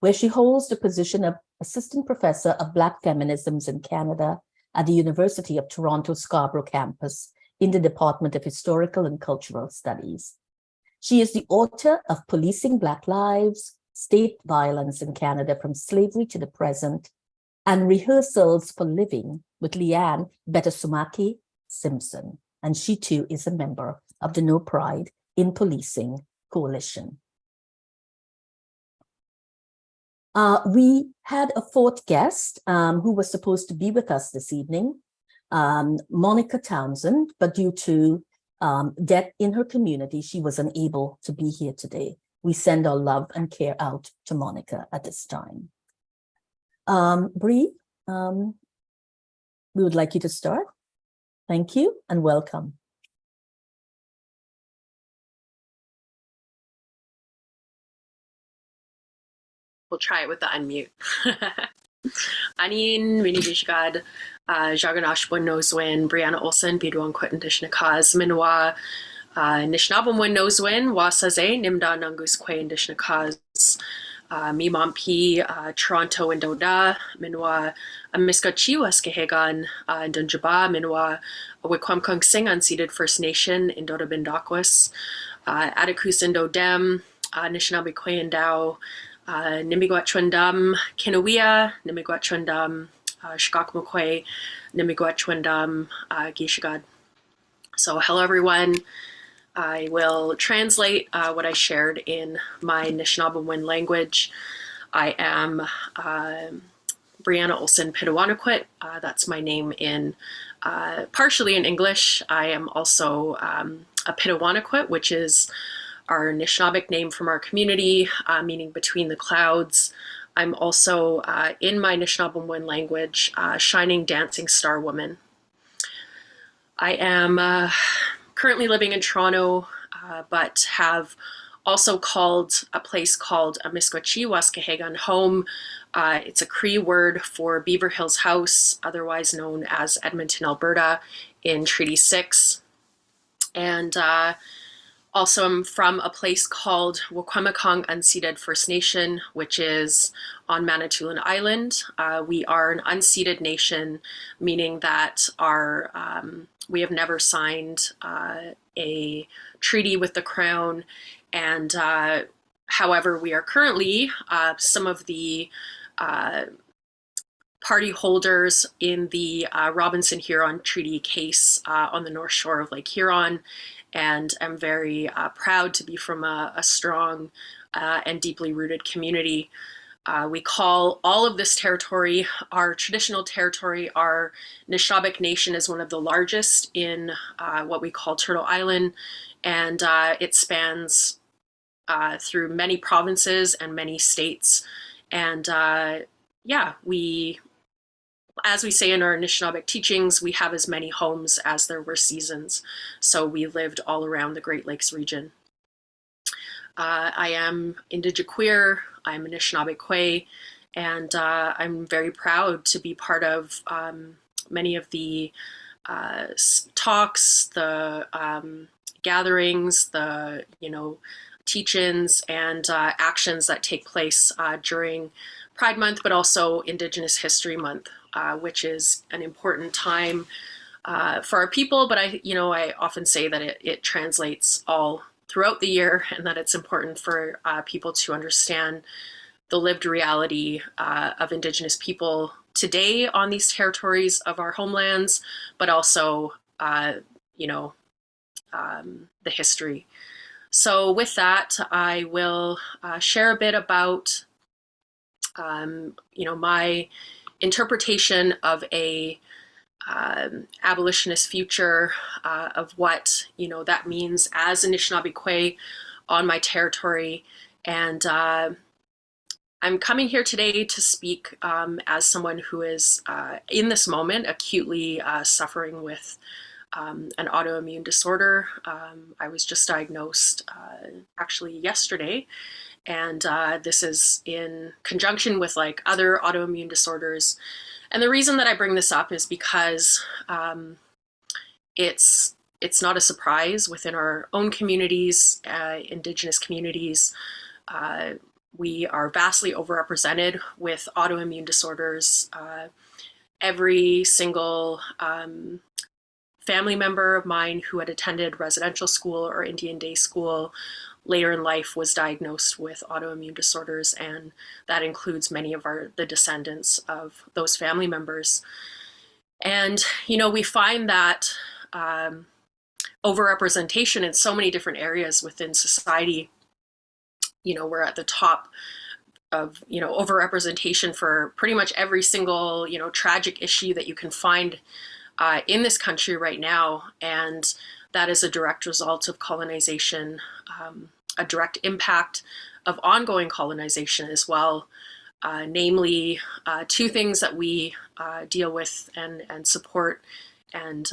where she holds the position of Assistant Professor of Black Feminisms in Canada at the University of Toronto Scarborough campus in the Department of Historical and Cultural Studies. She is the author of Policing Black Lives, State Violence in Canada from Slavery to the Present, and Rehearsals for Living with Leanne Betasumaki Simpson. And she too is a member of the No Pride in Policing Coalition. We had a fourth guest who was supposed to be with us this evening, Monica Townsend, but due to death in her community, she was unable to be here today. We send our love and care out to Monica at this time. Bree, we would like you to start. Thank you and welcome. We'll try it with the unmute. Anin, Minibishgad, Jaganash Noswin, Brianna Olson, Pitawanakwat and Dishnakaz, Minwa, Nishnabum Win Noswin, Wasaze, Nimda Nangus Quay and Dishnakaz, Mimampi, Toronto and Doda, Minwa, Miskachi, Waskehegan, and Dunjaba, Minwa, Wikwam Kung Sing, unceded First Nation in Doda Bindakwas, Atticus and Dodem, Nishnabi Quay and Dow, Nimigwachwandam, Kinawia, Nimigwachwandam, Shkakmukwe, Nimigwachwandam, Gishagad. So hello everyone. I will translate what I shared in my Nishnabemwin language. I am Brianna Olson Pitawanakwat. That's my name in partially in English. I am also a Pitawanakwat, which is our Anishinaabeg name from our community, meaning between the clouds. I'm also, in my Nishnabemwin language, Shining Dancing Star Woman. I am currently living in Toronto, but have also called a place called Amiskwachi Waskahegan home. It's a Cree word for Beaver Hills House, otherwise known as Edmonton, Alberta, in Treaty 6. And also, I'm from a place called Wakwamekong Unceded First Nation, which is on Manitoulin Island. We are an unceded nation, meaning that we have never signed a treaty with the Crown. And however, we are currently some of the party holders in the Robinson-Huron Treaty case on the North Shore of Lake Huron. And I'm very proud to be from a strong and deeply rooted community. We call all of this territory our traditional territory. Our Nishnabeg Nation is one of the largest in what we call Turtle Island, and it spans through many provinces and many states. And yeah, as we say in our Anishinaabe teachings, we have as many homes as there were seasons. So we lived all around the Great Lakes region. I am Indigiqueer, I'm Anishinaabe Kwe, and I'm very proud to be part of many of the talks, the gatherings, the teach-ins and actions that take place during Pride Month, but also Indigenous History Month, which is an important time for our people. But I often say that it translates all throughout the year, and that it's important for people to understand the lived reality of Indigenous people today on these territories of our homelands, but also, the history. So with that, I will share a bit about my interpretation of a abolitionist future, of what that means as Anishinaabe Kwe on my territory. And I'm coming here today to speak as someone who is in this moment acutely suffering with an autoimmune disorder. I was just diagnosed actually yesterday. And this is in conjunction with other autoimmune disorders. And the reason that I bring this up is because it's not a surprise within our own communities, Indigenous communities. we are vastly overrepresented with autoimmune disorders. Every single family member of mine who had attended residential school or Indian day school later in life was diagnosed with autoimmune disorders, and that includes many of the descendants of those family members. And, we find that overrepresentation in so many different areas within society. We're at the top of, overrepresentation for pretty much every single, tragic issue that you can find in this country right now. And that is a direct result of colonization, a direct impact of ongoing colonization as well. Namely, two things that we deal with and support and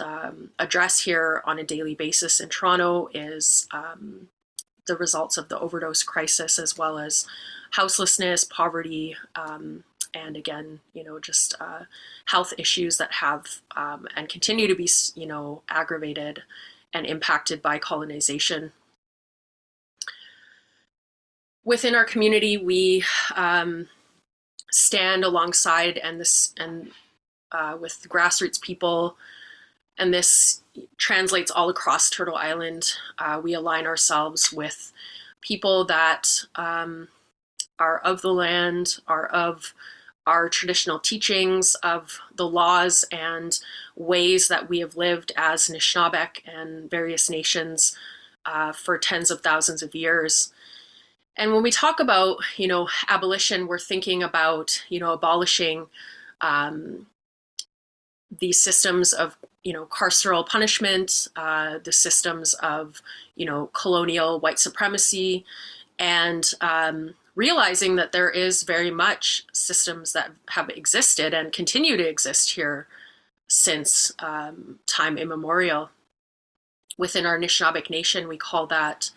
address here on a daily basis in Toronto is the results of the overdose crisis, as well as houselessness, poverty, and again, just health issues that have and continue to be, aggravated and impacted by colonization. Within our community, we stand alongside with grassroots people, and this translates all across Turtle Island. We align ourselves with people that are of the land, are of our traditional teachings, of the laws and ways that we have lived as Anishinaabeg and various nations for tens of thousands of years. And when we talk about, abolition, we're thinking about, abolishing these systems of, carceral punishment, the systems of, colonial white supremacy, and realizing that there is very much systems that have existed and continue to exist here since time immemorial. Within our Anishinaabeg Nation, we call that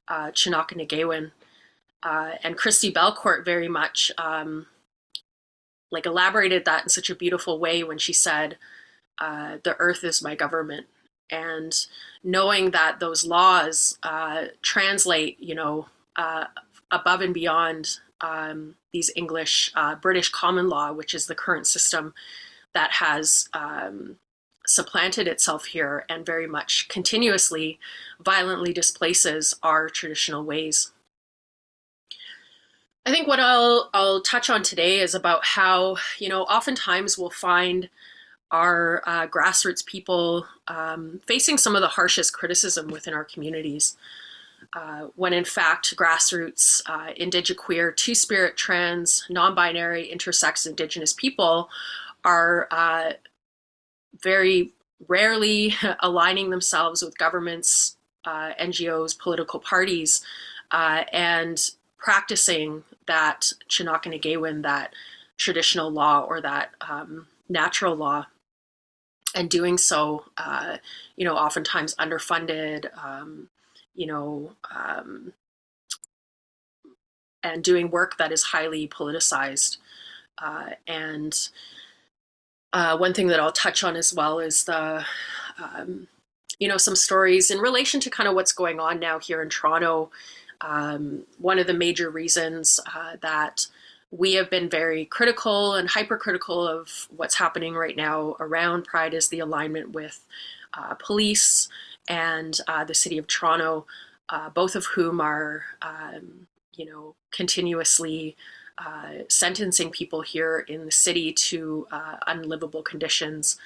Chinaka-Nagewin. And Christy Belcourt very much elaborated that in such a beautiful way when she said, the earth is my government. And knowing that those laws translate, above and beyond these English, British common law, which is the current system that has supplanted itself here and very much continuously, violently displaces our traditional ways. I think what I'll touch on today is about how, oftentimes we'll find our grassroots people facing some of the harshest criticism within our communities. When in fact, grassroots, indigiqueer, two-spirit, trans, non-binary, intersex, Indigenous people are very rarely aligning themselves with governments, NGOs, political parties, and practicing that Chinaka-Nagewin, that traditional law or that natural law, and doing so, oftentimes underfunded, and doing work that is highly politicized. And one thing that I'll touch on as well is the, some stories in relation to kind of what's going on now here in Toronto. One of the major reasons that we have been very critical and hypercritical of what's happening right now around Pride is the alignment with police and the City of Toronto, both of whom are, continuously sentencing people here in the city to unlivable conditions,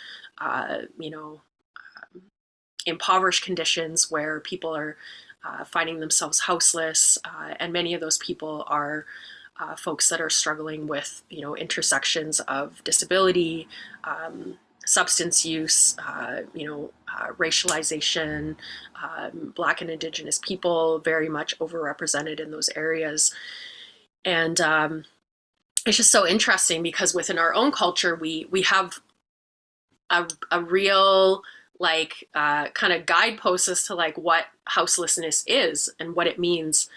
impoverished conditions where people are finding themselves houseless, and many of those people are folks that are struggling with, intersections of disability, substance use, racialization, Black and Indigenous people very much overrepresented in those areas. And it's just so interesting because within our own culture, we have a real kind of guideposts as to what houselessness is and what it means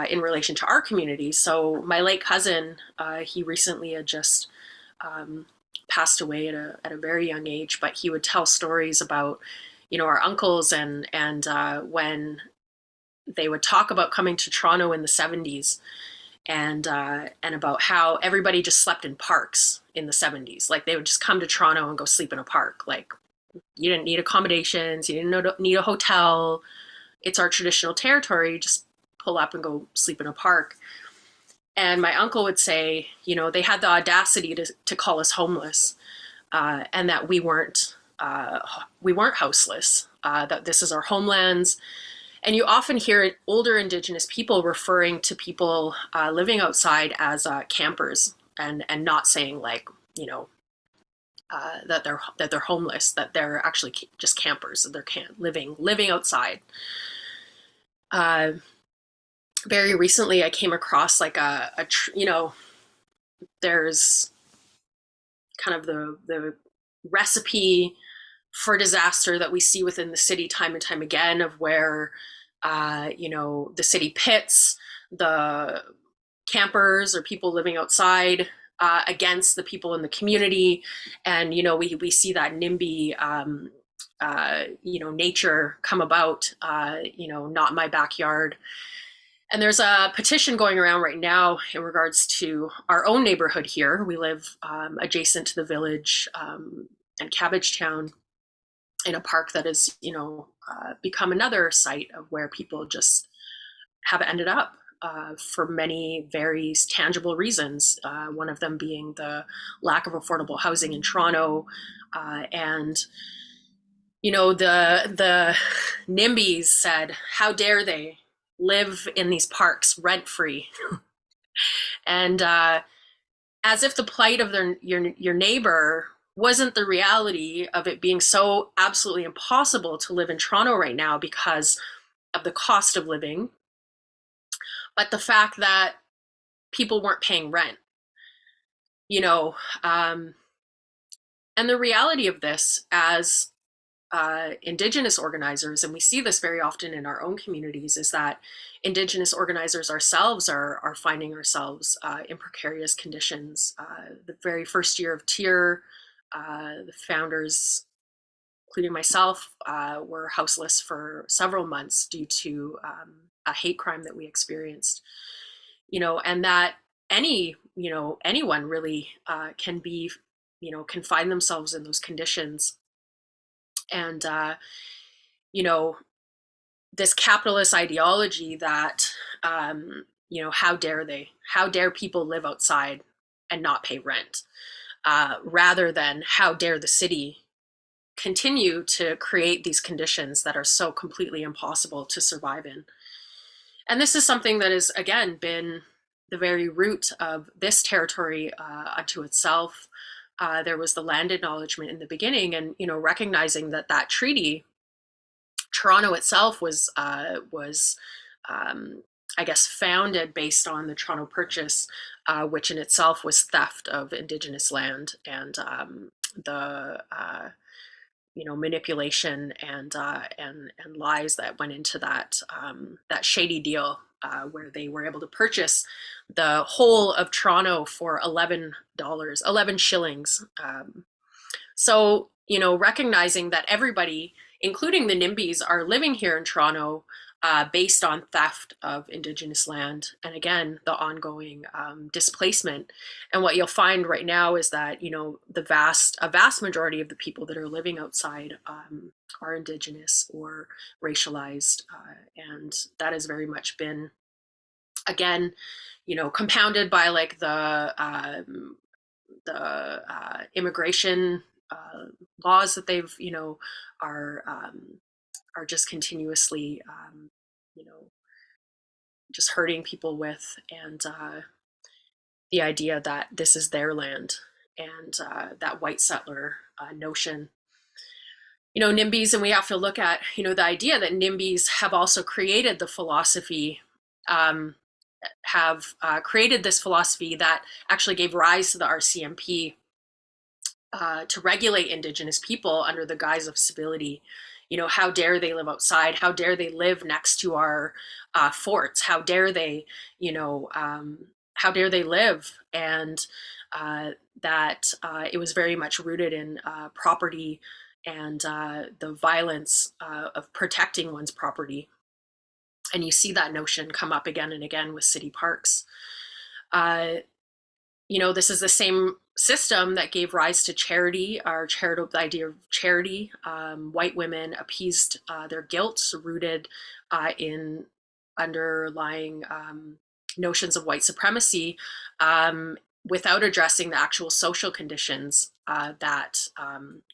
in relation to our community. So my late cousin, he recently had just passed away at a very young age, but he would tell stories about, our uncles and when they would talk about coming to Toronto in the 70s and about how everybody just slept in parks in the 70s. Like they would just come to Toronto and go sleep in a park. Like you didn't need accommodations, you didn't need a hotel. It's our traditional territory. Just pull up and go sleep in a park. And my uncle would say, you know, they had the audacity to call us homeless, and that we weren't houseless, that this is our homelands. And you often hear older Indigenous people referring to people living outside as campers, and not saying like, you know, that they're homeless, that they're actually just campers, that they're living outside. Very recently, I came across like you know, there's kind of the recipe for disaster that we see within the city time and time again, of where you know, the city pits the campers or people living outside against the people in the community. And you know, we see that NIMBY you know, nature come about, you know, not my backyard. And there's a petition going around right now in regards to our own neighborhood here. We live adjacent to the village and Cabbagetown, in a park that has, you know, become another site of where people just have ended up for many very tangible reasons. One of them being the lack of affordable housing in Toronto, and you know, the NIMBYs said, how dare they live in these parks rent free, and as if the plight of your neighbor wasn't the reality of it being so absolutely impossible to live in Toronto right now because of the cost of living, but the fact that people weren't paying rent, you know. And the reality of this as Indigenous organizers, and we see this very often in our own communities, is that Indigenous organizers ourselves are finding ourselves in precarious conditions. The very first year of TIER, the founders, including myself, were houseless for several months due to a hate crime that we experienced. You know, and that anyone really can be, you know, can find themselves in those conditions. And you know, this capitalist ideology that you know, how dare people live outside and not pay rent, rather than how dare the city continue to create these conditions that are so completely impossible to survive in. And this is something that has, again, been the very root of this territory unto itself. There was the land acknowledgement in the beginning, and you know, recognizing that that treaty, Toronto itself was I guess founded based on the Toronto Purchase, which in itself was theft of Indigenous land, and the you know, manipulation and lies that went into that that shady deal, where they were able to purchase the whole of Toronto for $11, 11 shillings. So, you know, recognizing that everybody, including the NIMBYs, are living here in Toronto based on theft of Indigenous land, and again, the ongoing displacement. And what you'll find right now is that, you know, a vast majority of the people that are living outside are Indigenous or racialized, and that has very much been, again, you know, compounded by like the immigration laws that they've, you know, are just continuously, you know, just hurting people with, and the idea that this is their land, and that white settler notion. You know, NIMBYs, and we have to look at, you know, the idea that NIMBYs have also created the philosophy, have created this philosophy that actually gave rise to the RCMP to regulate Indigenous people under the guise of civility. You know, how dare they live outside? How dare they live next to our forts? How dare they, you know, how dare they live? And that it was very much rooted in property and the violence of protecting one's property. And you see that notion come up again and again with city parks. This is the same system that gave rise to charity, the idea of charity. White women appeased their guilt, rooted in underlying notions of white supremacy, without addressing the actual social conditions that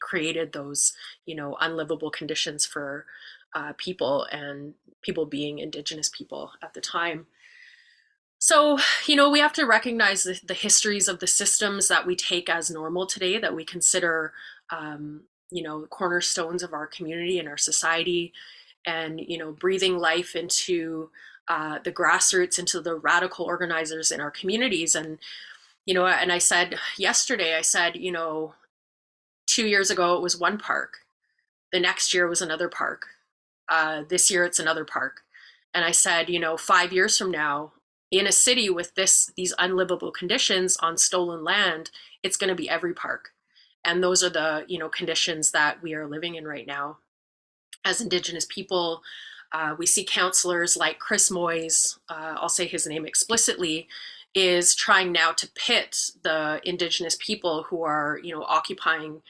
created those, unlivable conditions for people, and people being Indigenous people at the time. So, we have to recognize the histories of the systems that we take as normal today, that we consider, cornerstones of our community and our society, and, breathing life into the grassroots, into the radical organizers in our communities. And, and I said yesterday, 2 years ago, it was one park. The next year was another park. This year, it's another park. And I said, 5 years from now, in a city with these unlivable conditions on stolen land, it's going to be every park. And those are the, conditions that we are living in right now. As Indigenous people, we see counselors like Chris Moyes, I'll say his name explicitly, is trying now to pit the Indigenous people who are, occupying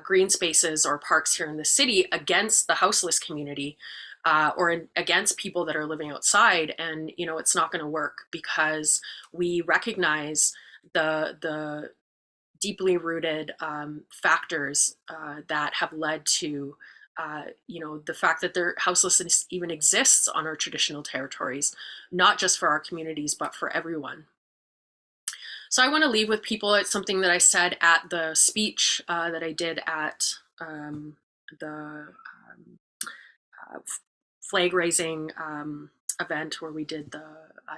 green spaces or parks here in the city against the houseless community, or against people that are living outside. And, it's not going to work, because we recognize the deeply rooted factors that have led to, the fact that their houselessness even exists on our traditional territories, not just for our communities, but for everyone. So I want to leave with people. It's something that I said at the speech that I did at the flag raising event where we did the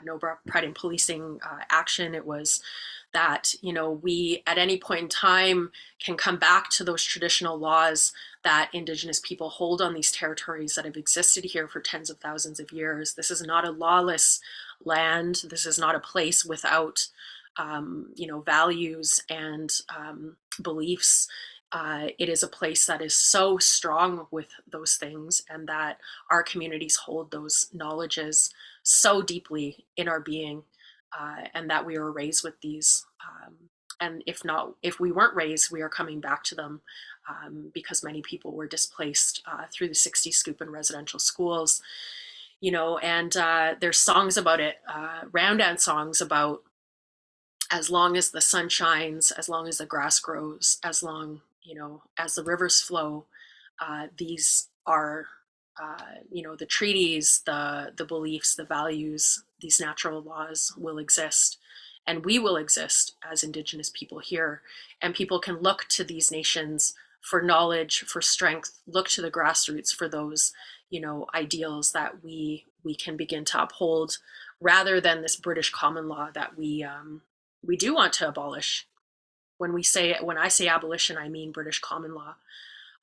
No Pride in Policing action. It was that, we at any point in time can come back to those traditional laws that Indigenous people hold on these territories that have existed here for tens of thousands of years. This is not a lawless land. This is not a place without, values and beliefs. It is a place that is so strong with those things, and that our communities hold those knowledges so deeply in our being, and that we were raised with these. And if we weren't raised, we are coming back to them, because many people were displaced through the 60s scoop and residential schools, and there's songs about it, round dance songs about, as long as the sun shines, as long as the grass grows, as long, as the rivers flow, these are, the treaties, the beliefs, the values, these natural laws will exist, and we will exist as Indigenous people here. And people can look to these nations for knowledge, for strength, look to the grassroots for those, ideals that we can begin to uphold, rather than this British common law that we do want to abolish. When I say abolition, I mean British common law.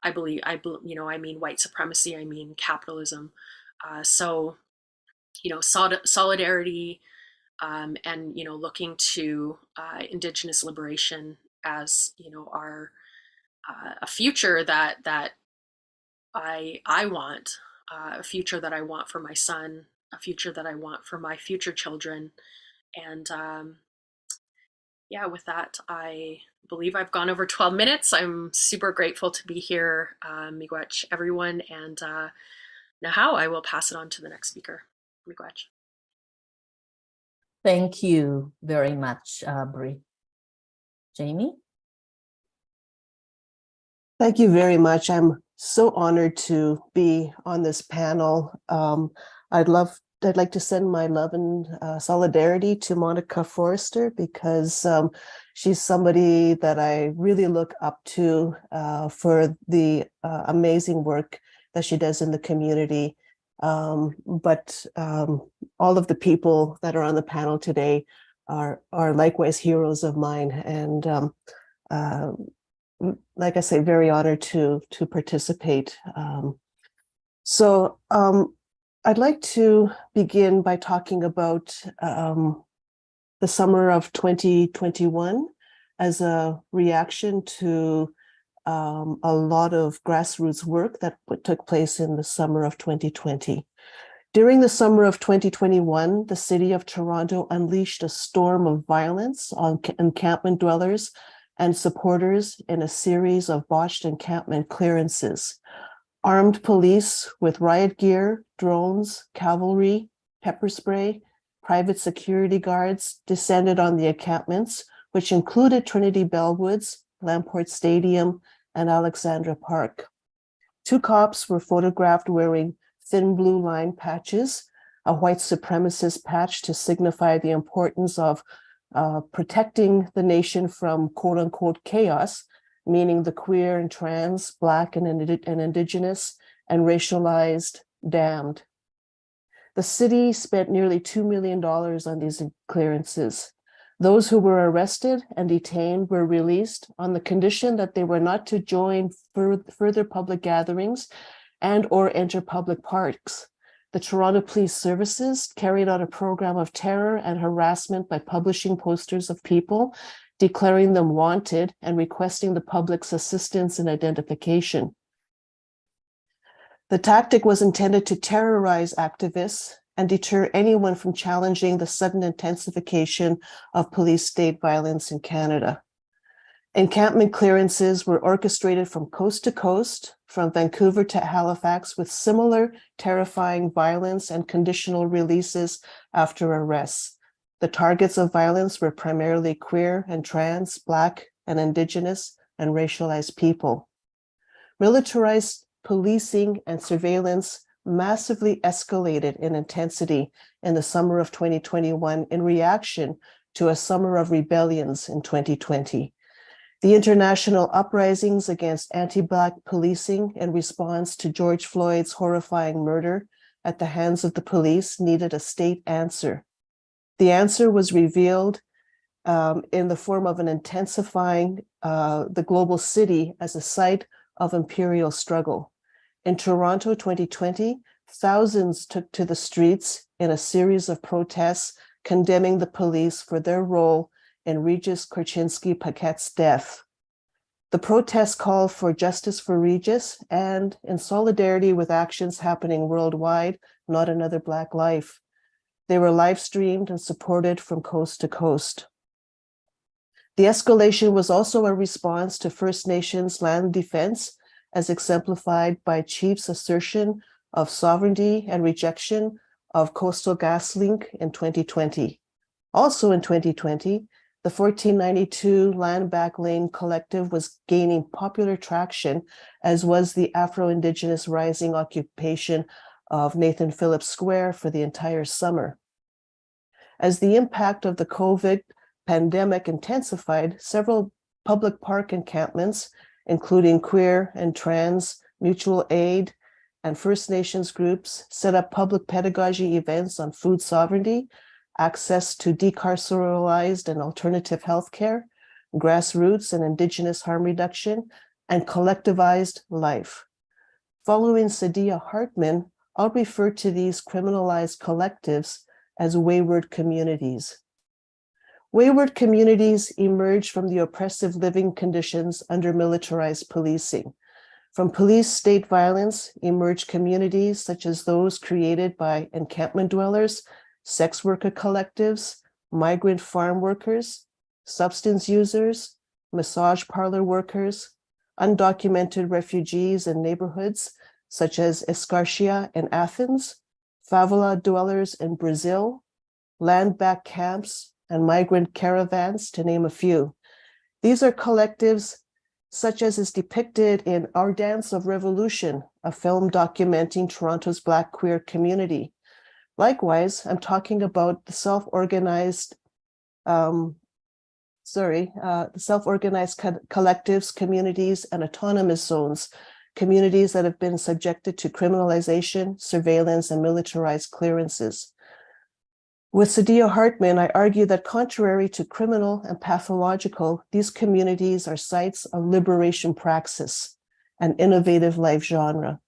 I mean white supremacy. I mean capitalism. So, solidarity, and looking to Indigenous liberation as our a future that I want, a future that I want for my son, a future that I want for my future children, and with that, I believe I've gone over 12 minutes. I'm super grateful to be here, miigwech, everyone, and now I will pass it on to the next speaker. Miigwech. Thank you very much, Bri. Jamie? Thank you very much. I'm so honored to be on this panel. I'd like to send my love and solidarity to Mobica Forrester, because she's somebody that I really look up to for the amazing work that she does in the community. But all of the people that are on the panel today are likewise heroes of mine. And like I say, very honored to participate. I'd like to begin by talking about the summer of 2021 as a reaction to a lot of grassroots work that took place in the summer of 2020. During the summer of 2021, the city of Toronto unleashed a storm of violence on encampment dwellers and supporters in a series of botched encampment clearances. Armed police with riot gear, drones, cavalry, pepper spray, private security guards descended on the encampments, which included Trinity Bellwoods, Lamport Stadium, and Alexandra Park. 2 cops were photographed wearing thin blue line patches, a white supremacist patch to signify the importance of protecting the nation from quote unquote chaos, meaning the queer and trans, Black and Indigenous and racialized damned. The city spent nearly $2 million on these clearances. Those who were arrested and detained were released on the condition that they were not to join further public gatherings and or enter public parks. The Toronto Police Services carried out a program of terror and harassment by publishing posters of people, declaring them wanted and requesting the public's assistance in identification. The tactic was intended to terrorize activists and deter anyone from challenging the sudden intensification of police state violence in Canada. Encampment clearances were orchestrated from coast to coast, from Vancouver to Halifax, with similar terrifying violence and conditional releases after arrests. The targets of violence were primarily queer and trans, Black and Indigenous and racialized people. Militarized policing and surveillance massively escalated in intensity in the summer of 2021 in reaction to a summer of rebellions in 2020. The international uprisings against anti-Black policing in response to George Floyd's horrifying murder at the hands of the police needed a state answer. The answer was revealed in the form of an intensifying the global city as a site of imperial struggle. In Toronto 2020, thousands took to the streets in a series of protests condemning the police for their role in Regis Korchinski-Paquette's death. The protests called for justice for Regis and, in solidarity with actions happening worldwide, not another Black life. They were live streamed and supported from coast to coast. The escalation was also a response to First Nations land defense, as exemplified by Chief's assertion of sovereignty and rejection of Coastal GasLink in 2020. Also in 2020, the 1492 Land Back Lane Collective was gaining popular traction, as was the Afro-Indigenous rising occupation of Nathan Phillips Square for the entire summer. As the impact of the COVID pandemic intensified, several public park encampments, including queer and trans, mutual aid, and First Nations groups, set up public pedagogy events on food sovereignty, access to decarceralized and alternative healthcare, grassroots and Indigenous harm reduction, and collectivized life. Following Sadia Hartman, I'll refer to these criminalized collectives as wayward communities. Wayward communities emerged from the oppressive living conditions under militarized policing. From police state violence emerged communities such as those created by encampment dwellers, sex worker collectives, migrant farm workers, substance users, massage parlor workers, undocumented refugees in neighborhoods such as Escarcia in Athens, favela dwellers in Brazil, land-back camps, and migrant caravans, to name a few. These are collectives such as is depicted in Our Dance of Revolution, a film documenting Toronto's Black queer community. Likewise, I'm talking about the self-organized collectives, communities, and autonomous zones, communities that have been subjected to criminalization, surveillance, and militarized clearances. With Sadia Hartman, I argue that contrary to criminal and pathological, these communities are sites of liberation praxis, an innovative life genre.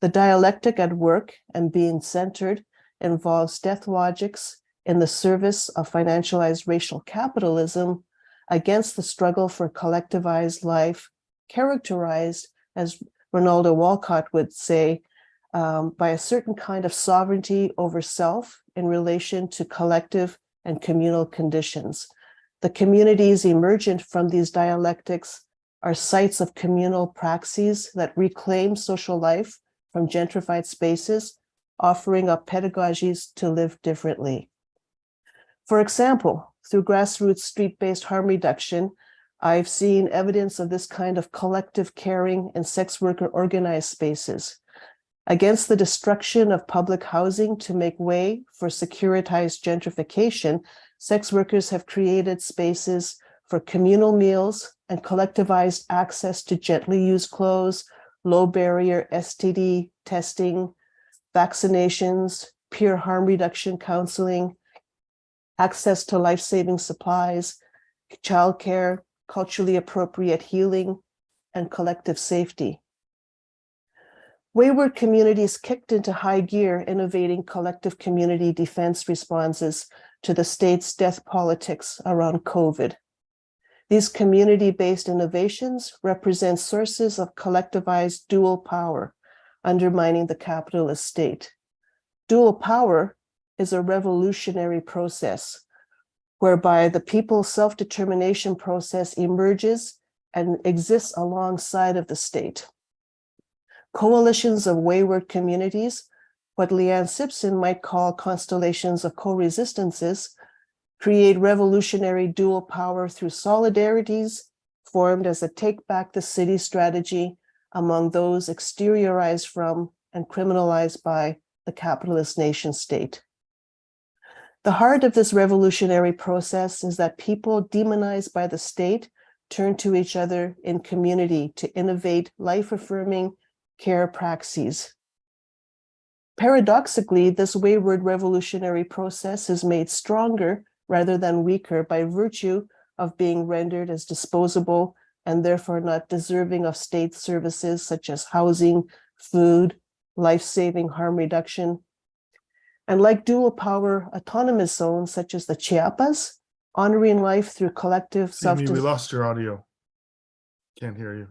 The dialectic at work and being centered involves death logics in the service of financialized racial capitalism against the struggle for collectivized life, characterized, as Ronaldo Walcott would say, by a certain kind of sovereignty over self in relation to collective and communal conditions. The communities emergent from these dialectics are sites of communal praxis that reclaim social life from gentrified spaces, offering up pedagogies to live differently. For example, through grassroots street-based harm reduction, I've seen evidence of this kind of collective caring in sex worker organized spaces. Against the destruction of public housing to make way for securitized gentrification, sex workers have created spaces for communal meals and collectivized access to gently used clothes, low barrier STD testing, vaccinations, peer harm reduction counseling, access to life-saving supplies, childcare, culturally appropriate healing, and collective safety. Wayward communities kicked into high gear, innovating collective community defense responses to the state's death politics around COVID. These community-based innovations represent sources of collectivized dual power, undermining the capitalist state. Dual power is a revolutionary process whereby the people's self-determination process emerges and exists alongside of the state. Coalitions of wayward communities, what Leanne Simpson might call constellations of co-resistances, create revolutionary dual power through solidarities formed as a take back the city strategy among those exteriorized from and criminalized by the capitalist nation state. The heart of this revolutionary process is that people demonized by the state turn to each other in community to innovate life-affirming care praxis. Paradoxically, this wayward revolutionary process is made stronger rather than weaker by virtue of being rendered as disposable and therefore not deserving of state services such as housing, food, life-saving harm reduction. And like dual power autonomous zones such as the Chiapas, honoring life through collective Amy, we lost your audio. Can't hear you.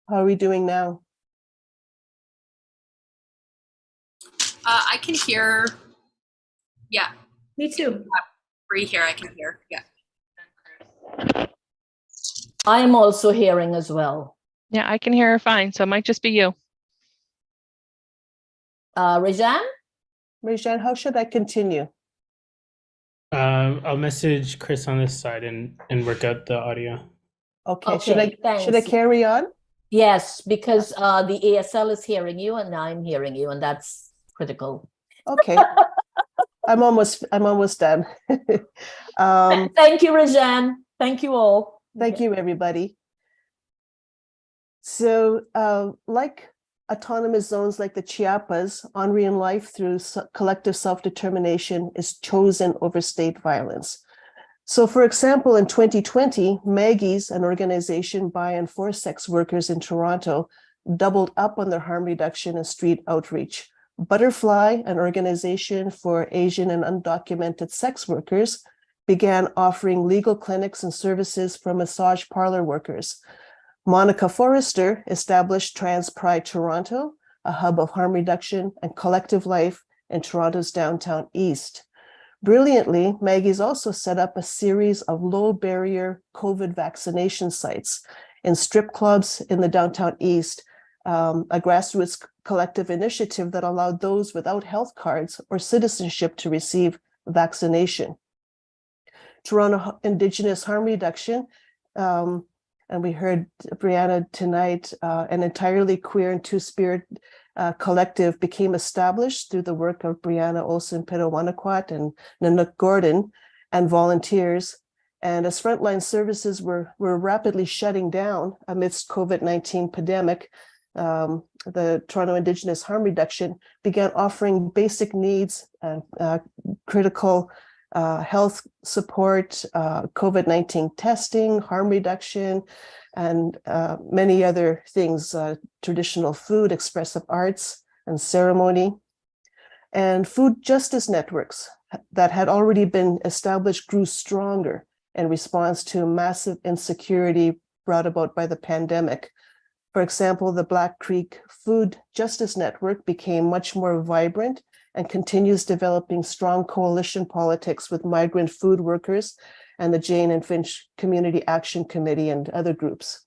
How are we doing now? I can hear. Yeah. Me too. Free here, I can hear. Yeah. I am also hearing as well. Yeah, I can hear her fine, so it might just be you. Rajan? Rajan, how should I continue? I'll message Chris on this side and work out the audio. Okay, Okay, should I carry on? Yes, because the ASL is hearing you and I'm hearing you, and that's critical. Okay. I'm almost done. Thank you, Rajan. Thank you all. Thank you, everybody. So like autonomous zones like the Chiapas, honoring life through collective self-determination is chosen over state violence. So for example, in 2020, Maggie's, an organization by and for sex workers in Toronto, doubled up on their harm reduction and street outreach. Butterfly, an organization for Asian and undocumented sex workers, began offering legal clinics and services for massage parlor workers. Mobica Forrester established Trans Pride Toronto, a hub of harm reduction and collective life in Toronto's downtown east. Brilliantly, Maggie's also set up a series of low-barrier COVID vaccination sites in strip clubs in the downtown east, a grassroots collective initiative that allowed those without health cards or citizenship to receive vaccination. Toronto Indigenous Harm Reduction, and we heard Brianna tonight, an entirely queer and two-spirit collective became established through the work of Brianna, Olson, Pitawanakwat, and Nanook Gordon, and volunteers. And as frontline services were rapidly shutting down amidst COVID-19 pandemic, the Toronto Indigenous Harm Reduction began offering basic needs and critical health support, COVID-19 testing, harm reduction, and many other things, traditional food, expressive arts, and ceremony. And food justice networks that had already been established grew stronger in response to massive insecurity brought about by the pandemic. For example, the Black Creek Food Justice Network became much more vibrant and continues developing strong coalition politics with migrant food workers and the Jane and Finch Community Action Committee and other groups.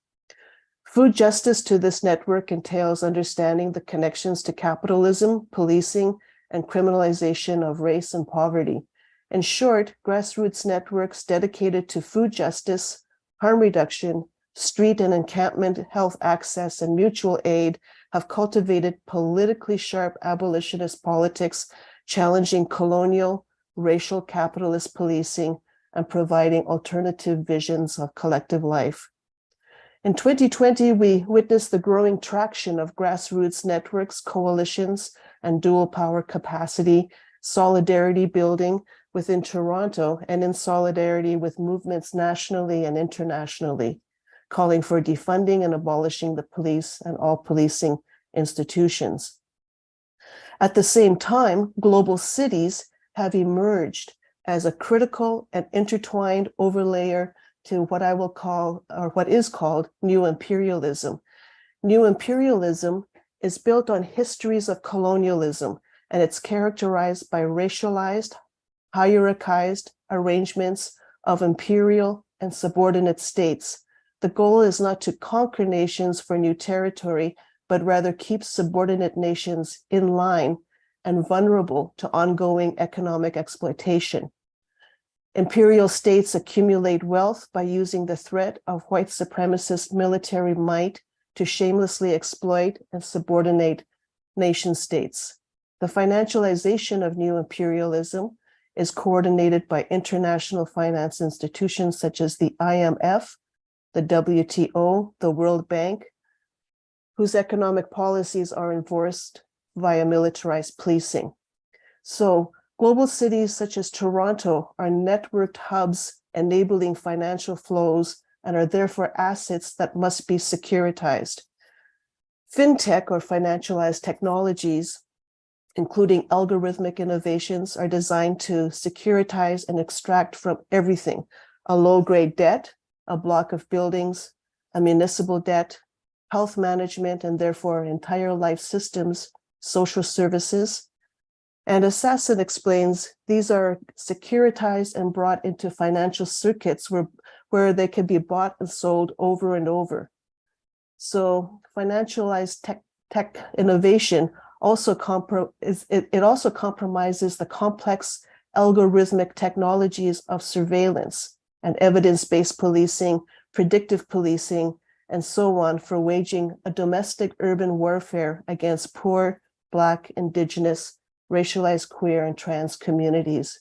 Food justice to this network entails understanding the connections to capitalism, policing, and criminalization of race and poverty. In short, grassroots networks dedicated to food justice, harm reduction, street and encampment health access, and mutual aid have cultivated politically sharp abolitionist politics, challenging colonial, racial capitalist policing, and providing alternative visions of collective life. In 2020, we witnessed the growing traction of grassroots networks, coalitions, and dual power capacity, solidarity building within Toronto and in solidarity with movements nationally and internationally, calling for defunding and abolishing the police and all policing institutions. At the same time, global cities have emerged as a critical and intertwined overlayer to what I will call, or what is called, new imperialism. New imperialism is built on histories of colonialism, and it's characterized by racialized, hierarchized arrangements of imperial and subordinate states. The goal is not to conquer nations for new territory, but rather keep subordinate nations in line and vulnerable to ongoing economic exploitation. Imperial states accumulate wealth by using the threat of white supremacist military might to shamelessly exploit and subordinate nation states. The financialization of new imperialism is coordinated by international finance institutions such as the IMF, the WTO, the World Bank, whose economic policies are enforced via militarized policing. So global cities such as Toronto are networked hubs enabling financial flows and are therefore assets that must be securitized. FinTech, or financialized technologies, including algorithmic innovations, are designed to securitize and extract from everything: a low-grade debt, a block of buildings, a municipal debt, health management, and therefore entire life systems, social services. And Assassin explains these are securitized and brought into financial circuits where they can be bought and sold over and over. So financialized tech innovation also compromises the complex algorithmic technologies of surveillance and evidence-based policing, predictive policing, and so on for waging a domestic urban warfare against poor, Black, Indigenous, racialized, queer, and trans communities.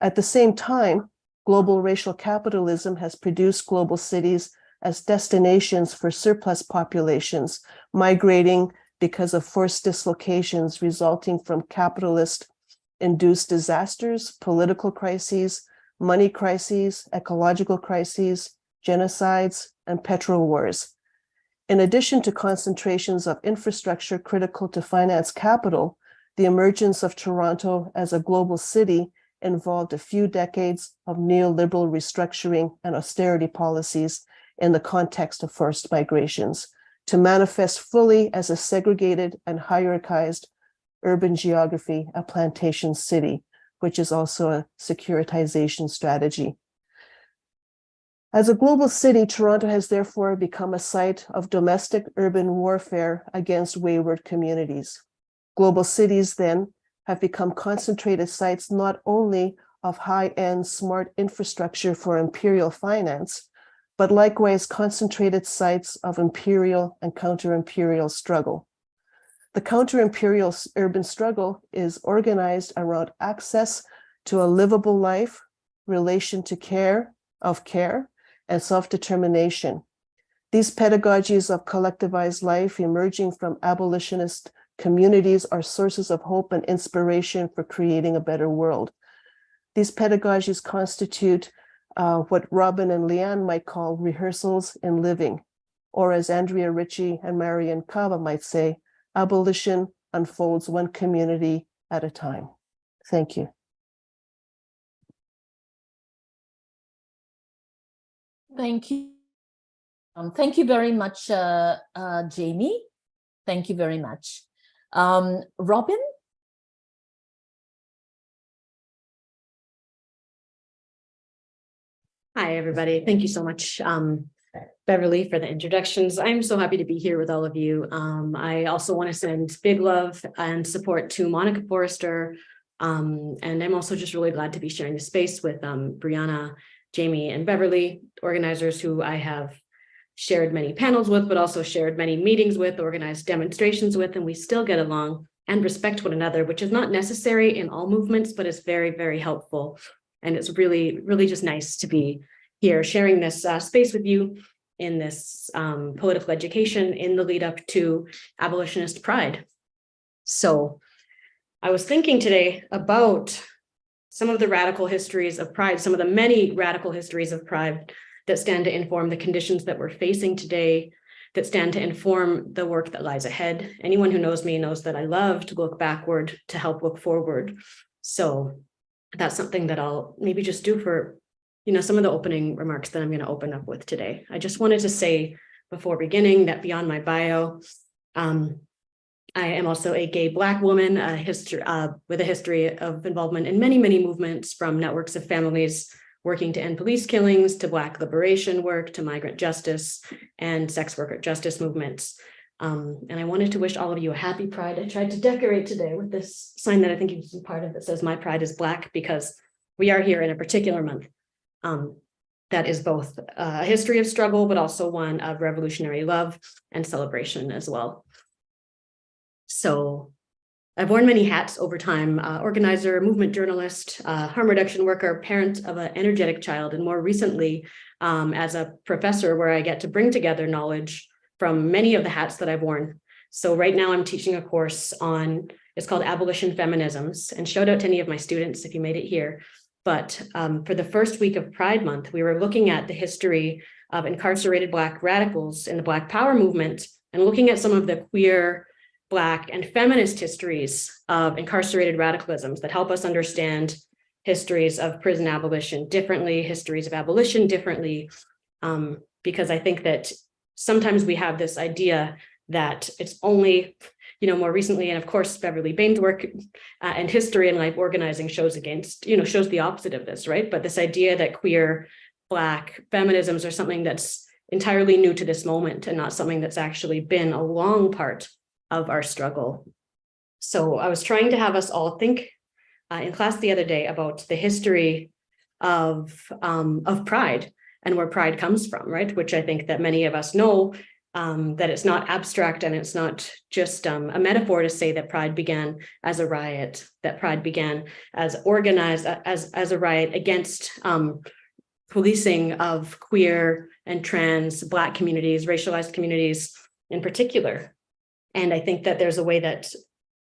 At the same time, global racial capitalism has produced global cities as destinations for surplus populations, migrating because of forced dislocations resulting from capitalist-induced disasters, political crises, money crises, ecological crises, genocides, and petrol wars. In addition to concentrations of infrastructure critical to finance capital, the emergence of Toronto as a global city involved a few decades of neoliberal restructuring and austerity policies in the context of forced migrations to manifest fully as a segregated and hierarchized urban geography, a plantation city, which is also a securitization strategy. As a global city, Toronto has therefore become a site of domestic urban warfare against wayward communities. Global cities then have become concentrated sites not only of high-end smart infrastructure for imperial finance, but likewise concentrated sites of imperial and counter-imperial struggle. The counter-imperial urban struggle is organized around access to a livable life, relation to care, and self-determination. These pedagogies of collectivized life emerging from abolitionist communities are sources of hope and inspiration for creating a better world. These pedagogies constitute what Robyn and Leanne might call rehearsals in living, or as Andrea Ritchie and Marian Kaba might say, abolition unfolds one community at a time. Thank you. Thank you. Thank you very much, Jamie. Thank you very much. Robyn? Hi, everybody. Thank you so much, Beverly, for the introductions. I'm so happy to be here with all of you. I also want to send big love and support to Mobica Forrester. And I'm also just really glad to be sharing the space with Brianna, Jamie, and Beverly, organizers who I have shared many panels with, but also shared many meetings with, organized demonstrations with, and we still get along and respect one another, which is not necessary in all movements, but is very, very helpful. And it's really, really just nice to be here sharing this space with you in this political education in the lead up to Abolitionist Pride. So I was thinking today about some of the radical histories of Pride, some of the many radical histories of Pride that stand to inform the conditions that we're facing today, that stand to inform the work that lies ahead. Anyone who knows me knows that I love to look backward to help look forward. So that's something that I'll maybe just do for, some of the opening remarks that I'm going to open up with today. I just wanted to say before beginning that beyond my bio, I am also a gay Black woman, with a history of involvement in many, many movements, from networks of families working to end police killings, to Black liberation work, to migrant justice and sex worker justice movements. And I wanted to wish all of you a happy Pride. I tried to decorate today with this sign that I think you can be part of that says "My Pride is Black," because we are here in a particular month that is both a history of struggle, but also one of revolutionary love and celebration as well. So I've worn many hats over time: organizer, movement journalist, harm reduction worker, parent of an energetic child, and more recently as a professor, where I get to bring together knowledge from many of the hats that I've worn. So right now I'm teaching a course on, it's called Abolition Feminisms, and shout out to any of my students if you made it here. But for the first week of Pride Month, we were looking at the history of incarcerated Black radicals in the Black Power movement, and looking at some of the queer, Black, and feminist histories of incarcerated radicalisms that help us understand histories of prison abolition differently, histories of abolition differently, because I think that sometimes we have this idea that it's only, more recently, and of course, Beverly Bain's work and history and life organizing shows shows the opposite of this, right? But this idea that queer, Black feminisms are something that's entirely new to this moment and not something that's actually been a long part of our struggle. So I was trying to have us all think in class the other day about the history of Pride and where Pride comes from, right? Which I think that many of us know, that it's not abstract and it's not just a metaphor to say that Pride began as a riot, that Pride began as organized as a riot against policing of queer and trans Black communities, racialized communities in particular. And I think that there's a way that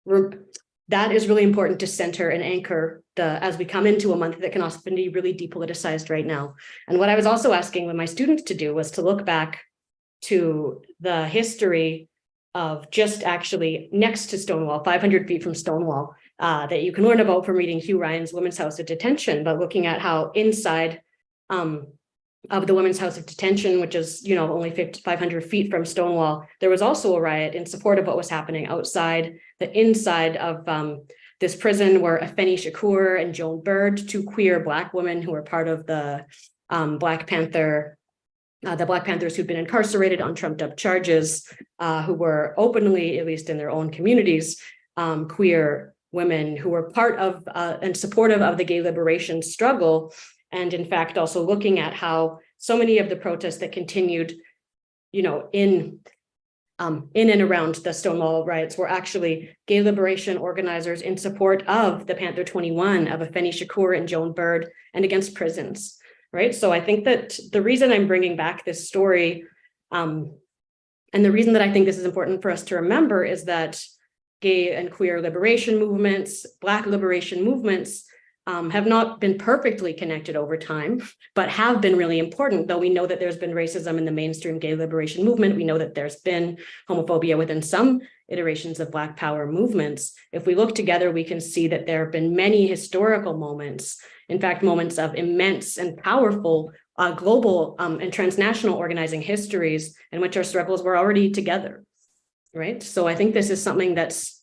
is really important to center and anchor as we come into a month that can often be really depoliticized right now. And what I was also asking with my students to do was to look back to the history of just actually next to Stonewall, 500 feet from Stonewall, that you can learn about from reading Hugh Ryan's Women's House of Detention, but looking at how inside of the Women's House of Detention, which is, only 500 feet from Stonewall, there was also a riot in support of what was happening outside. The inside of this prison were Afeni Shakur and Joan Bird, two queer Black women who were part of the Black Panther, the Black Panthers who'd been incarcerated on trumped up charges, who were openly, at least in their own communities, queer women who were part of and supportive of the gay liberation struggle. And in fact, also looking at how so many of the protests that continued, in and around the Stonewall riots were actually gay liberation organizers in support of the Panther 21, of Afeni Shakur and Joan Bird, and against prisons, right? So I think that the reason I'm bringing back this story, and the reason that I think this is important for us to remember, is that gay and queer liberation movements, Black liberation movements, have not been perfectly connected over time, but have been really important, though we know that there's been racism in the mainstream gay liberation movement. We know that there's been homophobia within some iterations of Black power movements. If we look together, we can see that there have been many historical moments, in fact, moments of immense and powerful global and transnational organizing histories in which our struggles were already together, right? So I think this is something that's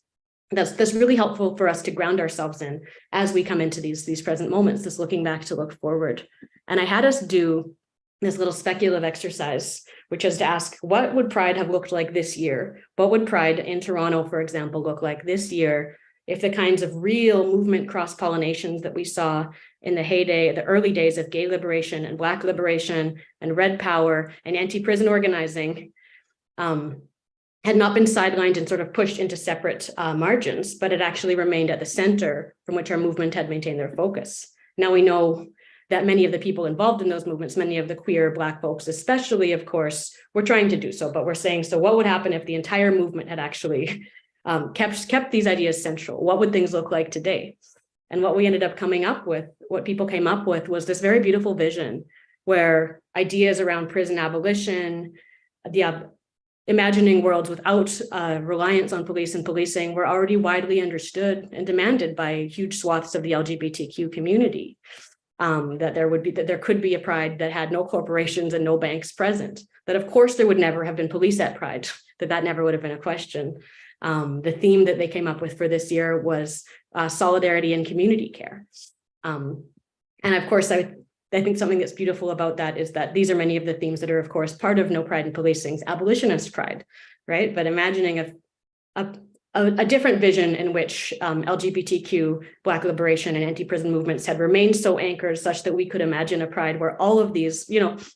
really helpful for us to ground ourselves in as we come into these present moments, this looking back to look forward. And I had us do this little speculative exercise, which is to ask, what would Pride have looked like this year? What would Pride in Toronto, for example, look like this year if the kinds of real movement cross-pollinations that we saw in the heyday, the early days of gay liberation and Black liberation and Red Power and anti-prison organizing had not been sidelined and sort of pushed into separate margins, but it actually remained at the center from which our movement had maintained their focus. Now we know that many of the people involved in those movements, many of the queer Black folks especially, of course, were trying to do so, but we're saying, so what would happen if the entire movement had actually kept these ideas central? What would things look like today? And what we ended up coming up with, what people came up with, was this very beautiful vision where ideas around prison abolition, imagining worlds without reliance on police and policing were already widely understood and demanded by huge swaths of the LGBTQ community. That there could be a Pride that had no corporations and no banks present. That of course there would never have been police at Pride. That never would have been a question. The theme that they came up with for this year was solidarity and community care. And of course, I think something that's beautiful about that is that these are many of the themes that are, of course, part of No Pride in Policing's Abolitionist Pride, right? But imagining a different vision in which LGBTQ, Black liberation, and anti-prison movements had remained so anchored such that we could imagine a Pride where all of these,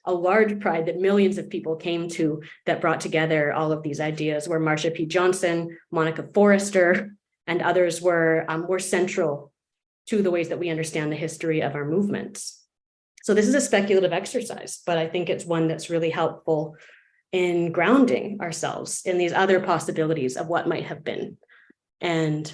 a large Pride that millions of people came to that brought together all of these ideas, where Marsha P. Johnson, Mobica Forrester, and others were central to the ways that we understand the history of our movements. So this is a speculative exercise, but I think it's one that's really helpful in grounding ourselves in these other possibilities of what might have been. And,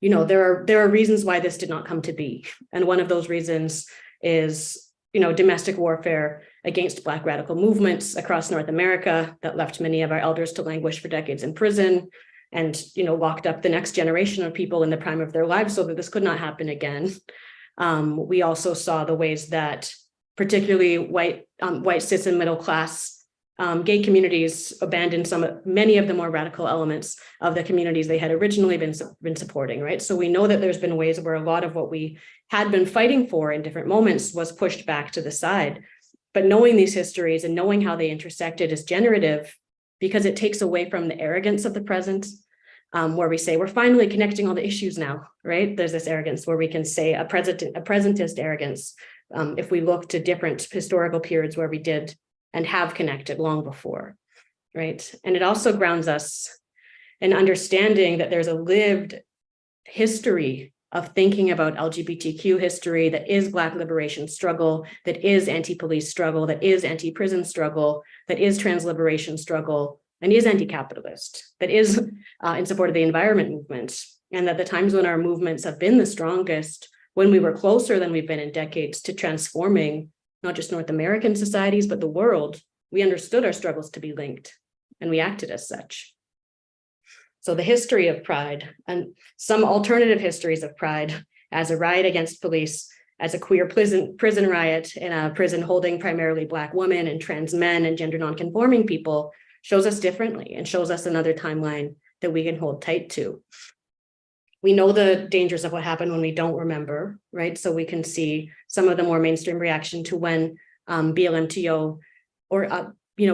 there are reasons why this did not come to be. And one of those reasons is, domestic warfare against Black radical movements across North America that left many of our elders to languish for decades in prison and, locked up the next generation of people in the prime of their lives so that this could not happen again. We also saw the ways that particularly white cis and middle class gay communities abandoned many of the more radical elements of the communities they had originally been supporting, right? So we know that there's been ways where a lot of what we had been fighting for in different moments was pushed back to the side. But knowing these histories and knowing how they intersected is generative because it takes away from the arrogance of the present, where we say, we're finally connecting all the issues now, right? There's this arrogance where we can say a presentist arrogance if we look to different historical periods where we did and have connected long before, right? And it also grounds us in understanding that there's a lived history of thinking about LGBTQ history that is Black liberation struggle, that is anti-police struggle, that is anti-prison struggle, that is trans liberation struggle, and is anti-capitalist, that is in support of the environment movement. And that the times when our movements have been the strongest, when we were closer than we've been in decades to transforming not just North American societies, but the world, we understood our struggles to be linked and we acted as such. So the history of Pride and some alternative histories of Pride as a riot against police, as a queer prison riot in a prison holding primarily Black women and trans men and gender nonconforming people shows us differently and shows us another timeline that we can hold tight to. We know the dangers of what happened when we don't remember, right? So we can see some of the more mainstream reaction to when BLMTO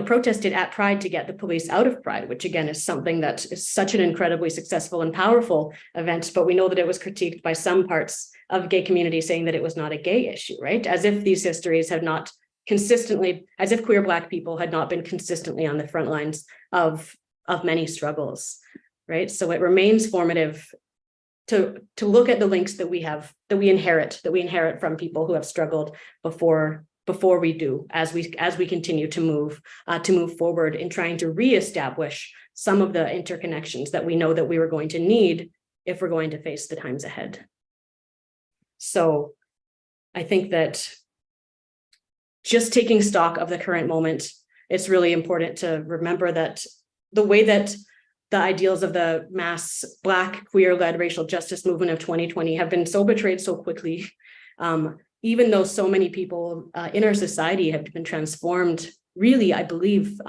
protested at Pride to get the police out of Pride, which again is something that is such an incredibly successful and powerful event, but we know that it was critiqued by some parts of gay community saying that it was not a gay issue, right? As if these histories have not consistently, as if queer Black people had not been consistently on the front lines of many struggles, right? So it remains formative to look at the links that we inherit from people who have struggled before we do, as we continue to move forward in trying to reestablish some of the interconnections that we know that we were going to need if we're going to face the times ahead. So I think that just taking stock of the current moment, it's really important to remember that the way that the ideals of the mass Black, queer-led racial justice movement of 2020 have been so betrayed so quickly, even though so many people in our society have been transformed, really, I believe,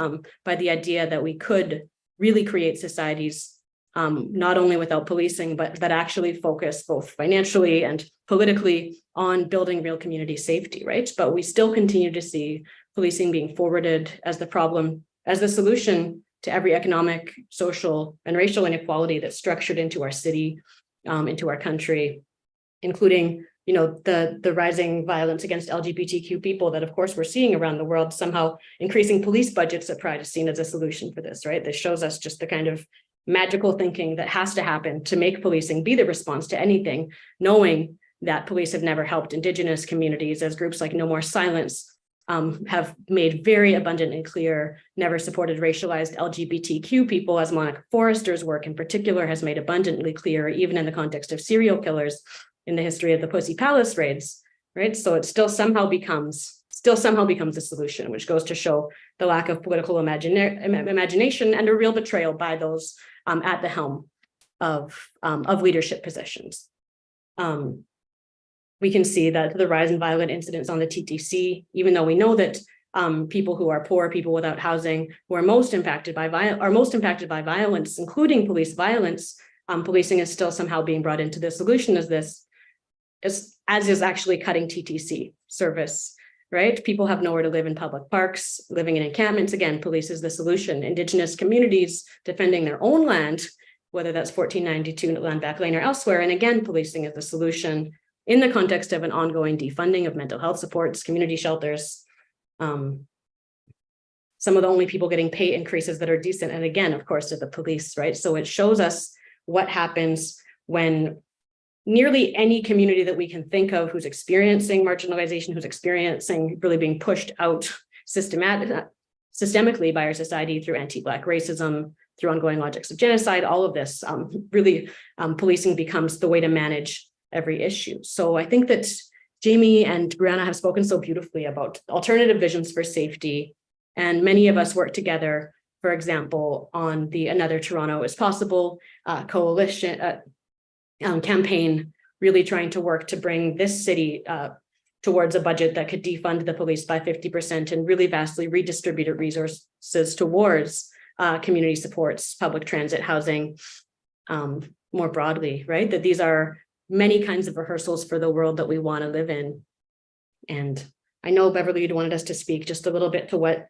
by the idea that we could really create societies not only without policing, but that actually focus both financially and politically on building real community safety, right? But we still continue to see policing being forwarded as the problem, as the solution to every economic, social, and racial inequality that's structured into our city, into our country, including, you know, the rising violence against LGBTQ people that, of course, we're seeing around the world. Somehow increasing police budgets at Pride is seen as a solution for this, right? This shows us just the kind of magical thinking that has to happen to make policing be the response to anything, knowing that police have never helped Indigenous communities, as groups like No More Silence have made very abundant and clear, never supported racialized LGBTQ people, as Mobica Forrester's work in particular has made abundantly clear, even in the context of serial killers in the history of the Pussy Palace raids, right? So it still somehow becomes a solution, which goes to show the lack of political imagination and a real betrayal by those at the helm of leadership positions. We can see that the rise in violent incidents on the TTC, even though we know that people who are poor, people without housing, who are most impacted by violence, including police violence, policing is still somehow being brought into the solution as is actually cutting TTC service, right? People have nowhere to live in public parks, living in encampments. Again, police is the solution. Indigenous communities defending their own land, whether that's 1492 Land Back Lane or elsewhere. And again, policing is the solution in the context of an ongoing defunding of mental health supports, community shelters, some of the only people getting pay increases that are decent. And again, of course, are the police, right? So it shows us what happens when nearly any community that we can think of who's experiencing marginalization, who's experiencing really being pushed out systemically by our society through anti-Black racism, through ongoing logics of genocide, all of this, policing becomes the way to manage every issue. So I think that Jamie and Brianna have spoken so beautifully about alternative visions for safety. And many of us work together, for example, on the Another Toronto is Possible coalition campaign, really trying to work to bring this city towards a budget that could defund the police by 50% and really vastly redistributed resources towards community supports, public transit, housing, more broadly, right? That these are many kinds of rehearsals for the world that we want to live in. And I know, Beverly, you wanted us to speak just a little bit to what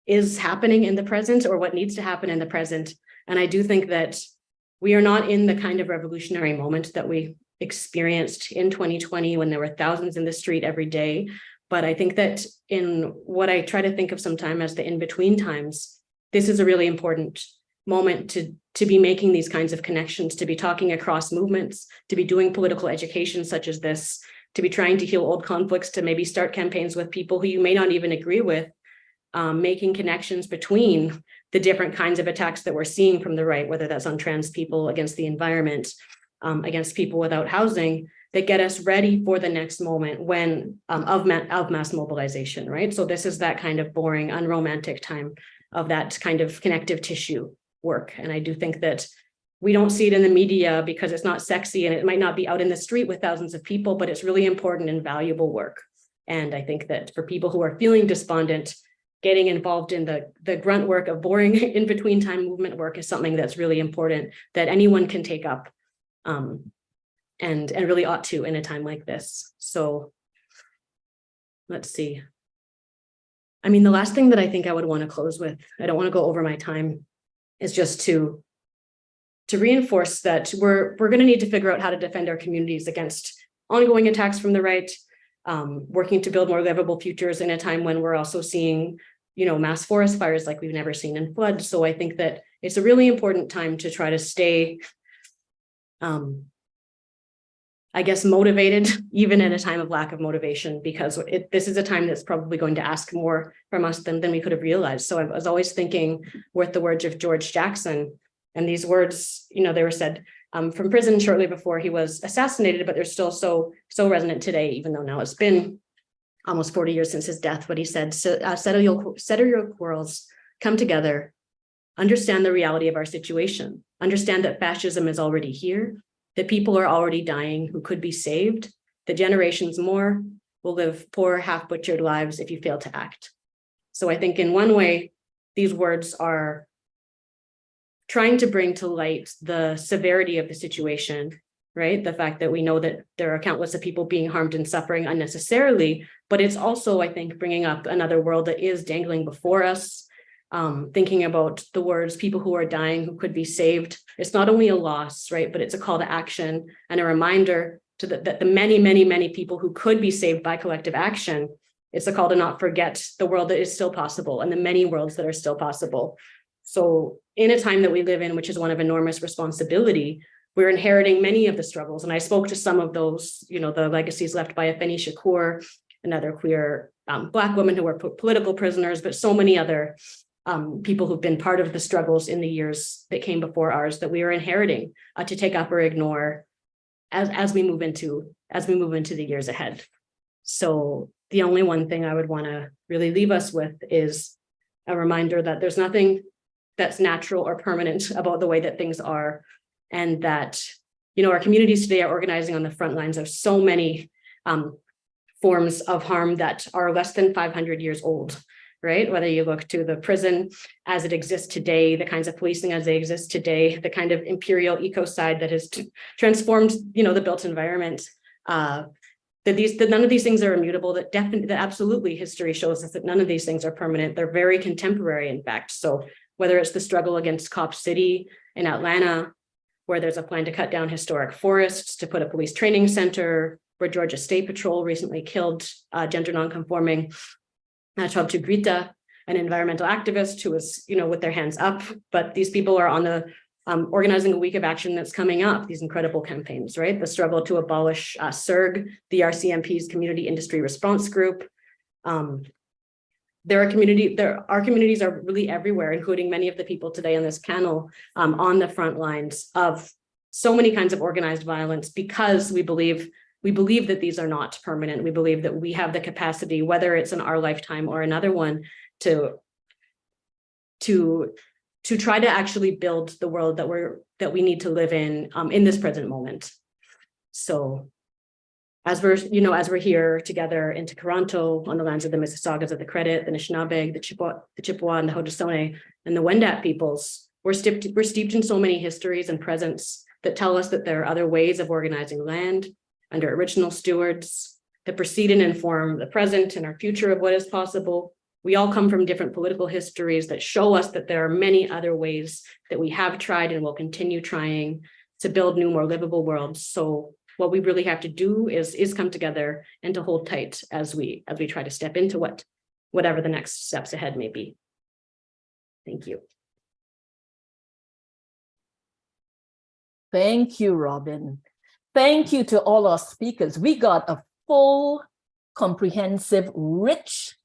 is happening in the present or what needs to happen in the present. And I do think that we are not in the kind of revolutionary moment that we experienced in 2020 when there were thousands in the street every day. But I think that in what I try to think of sometime as the in-between times, this is a really important moment to be making these kinds of connections, to be talking across movements, to be doing political education such as this, to be trying to heal old conflicts, to maybe start campaigns with people who you may not even agree with, making connections between the different kinds of attacks that we're seeing from the right, whether that's on trans people, against the environment, against people without housing, that get us ready for the next moment when of mass mobilization, right? So this is that kind of boring, unromantic time of that kind of connective tissue work. And I do think that we don't see it in the media because it's not sexy and it might not be out in the street with thousands of people, but it's really important and valuable work. And I think that for people who are feeling despondent, getting involved in the grunt work of boring in between time movement work is something that's really important that anyone can take up and really ought to in a time like this. So let's see. I mean, the last thing that I think I would want to close with, I don't want to go over my time, is just to reinforce that we're going to need to figure out how to defend our communities against ongoing attacks from the right, working to build more livable futures in a time when we're also seeing, mass forest fires like we've never seen in flood. So I think that it's a really important time to try to stay, motivated, even in a time of lack of motivation, because this is a time that's probably going to ask more from us than we could have realized. So I was always thinking with the words of George Jackson, and these words, they were said from prison shortly before he was assassinated, but they're still so resonant today, even though now it's been almost 40 years since his death. What he said, settle your quarrels, come together, understand the reality of our situation, understand that fascism is already here, that people are already dying who could be saved, that generations more will live poor, half-butchered lives if you fail to act. So I think in one way, these words are trying to bring to light the severity of the situation, right? The fact that we know that there are countless of people being harmed and suffering unnecessarily, but it's also, I think, bringing up another world that is dangling before us, thinking about the words, people who are dying, who could be saved. It's not only a loss, right? But it's a call to action and a reminder to that the many, many, many people who could be saved by collective action. It's a call to not forget the world that is still possible and the many worlds that are still possible. So in a time that we live in, which is one of enormous responsibility, we're inheriting many of the struggles. And I spoke to some of those, the legacies left by Afeni Shakur, another queer Black woman who were political prisoners, but so many other people who've been part of the struggles in the years that came before ours that we are inheriting to take up or ignore as we move into the years ahead. So the only one thing I would want to really leave us with is a reminder that there's nothing that's natural or permanent about the way that things are, and that our communities today are organizing on the front lines of so many forms of harm that are less than 500 years old, right? Whether you look to the prison as it exists today, the kinds of policing as they exist today, the kind of imperial ecocide that has transformed, the built environment, that none of these things are immutable, that absolutely history shows us that none of these things are permanent. They're very contemporary, in fact. So whether it's the struggle against Cop City in Atlanta, where there's a plan to cut down historic forests, to put a police training center, where Georgia State Patrol recently killed gender nonconforming Grita, an environmental activist who was, with their hands up. But these people are on the organizing a week of action that's coming up, these incredible campaigns, right? The struggle to abolish CIRG, the RCMP's Community Industry Response Group. Our communities are really everywhere, including many of the people today on this panel on the front lines of so many kinds of organized violence, because we believe that these are not permanent. We believe that we have the capacity, whether it's in our lifetime or another one, to try to actually build the world that we need to live in this present moment. So as we're here together in Toronto on the lands of the Mississaugas of the Credit, the Anishinaabe, the Chippewa, and the Haudenosaunee, and the Wendat peoples, we're steeped in so many histories and presents that tell us that there are other ways of organizing land under original stewards that precede and inform the present and our future of what is possible. We all come from different political histories that show us that there are many other ways that we have tried and will continue trying to build new, more livable worlds. So what we really have to do is come together and to hold tight as we try to step into whatever the next steps ahead may be. Thank you. Thank you, Robyn. Thank you to all our speakers. We got a full, comprehensive, rich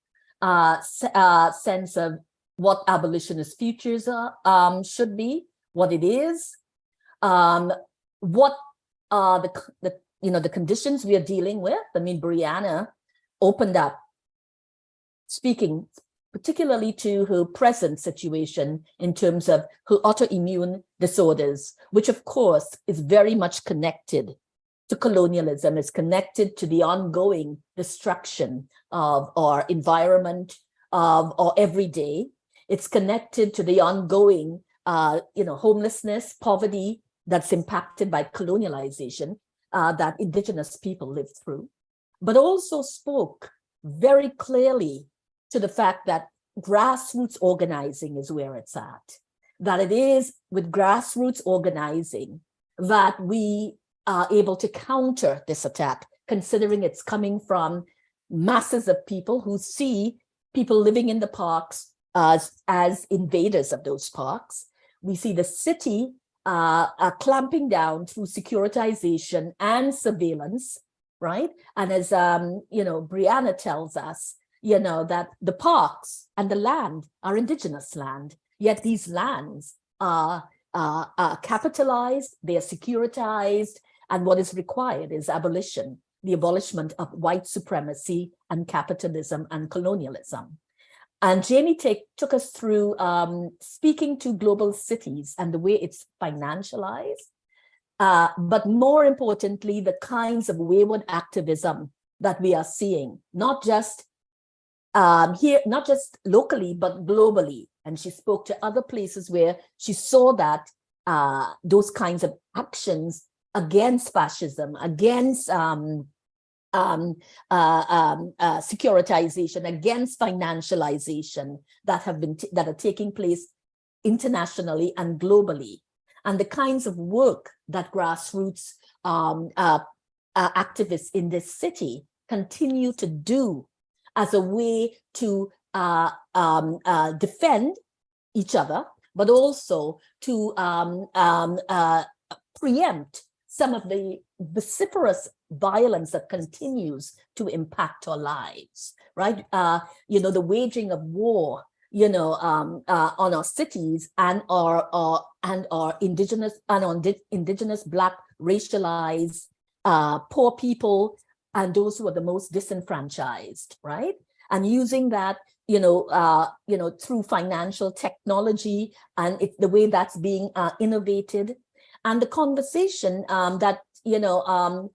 sense of what abolitionist futures should be, what it is, what are the conditions we are dealing with. I mean, Brianna opened up speaking particularly to her present situation in terms of her autoimmune disorders, which of course is very much connected to colonialism, is connected to the ongoing destruction of our environment, of our everyday. It's connected to the ongoing, homelessness, poverty that's impacted by colonialization that Indigenous people live through, but also spoke very clearly to the fact that grassroots organizing is where it's at, that it is with grassroots organizing that we are able to counter this attack, considering it's coming from masses of people who see people living in the parks as invaders of those parks. We see the city clamping down through securitization and surveillance, right? And as Brianna tells us, that the parks and the land are Indigenous land, yet these lands are capitalized, they are securitized, and what is required is abolition, the abolishment of white supremacy and capitalism and colonialism. And Jamie took us through speaking to global cities and the way it's financialized, but more importantly, the kinds of wayward activism that we are seeing, not just here, not just locally, but globally. And she spoke to other places where she saw that those kinds of actions against fascism, against securitization, against financialization that are taking place internationally and globally, and the kinds of work that grassroots activists in this city continue to do as a way to defend each other, but also to preempt some of the vociferous violence that continues to impact our lives, right? The waging of war, on our cities and our indigenous and on indigenous Black racialized poor people and those who are the most disenfranchised, right? And using that, through financial technology and the way that's being innovated, and the conversation that Brianna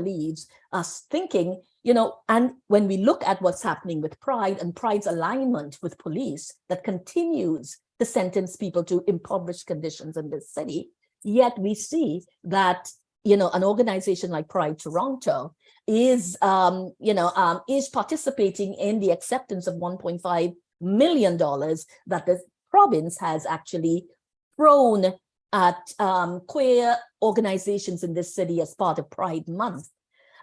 leaves us thinking, and when we look at what's happening with Pride and Pride's alignment with police that continues to sentence people to impoverished conditions in this city, yet we see that, an organization like Pride Toronto is participating in the acceptance of $1.5 million that the province has actually thrown at queer organizations in this city as part of Pride Month.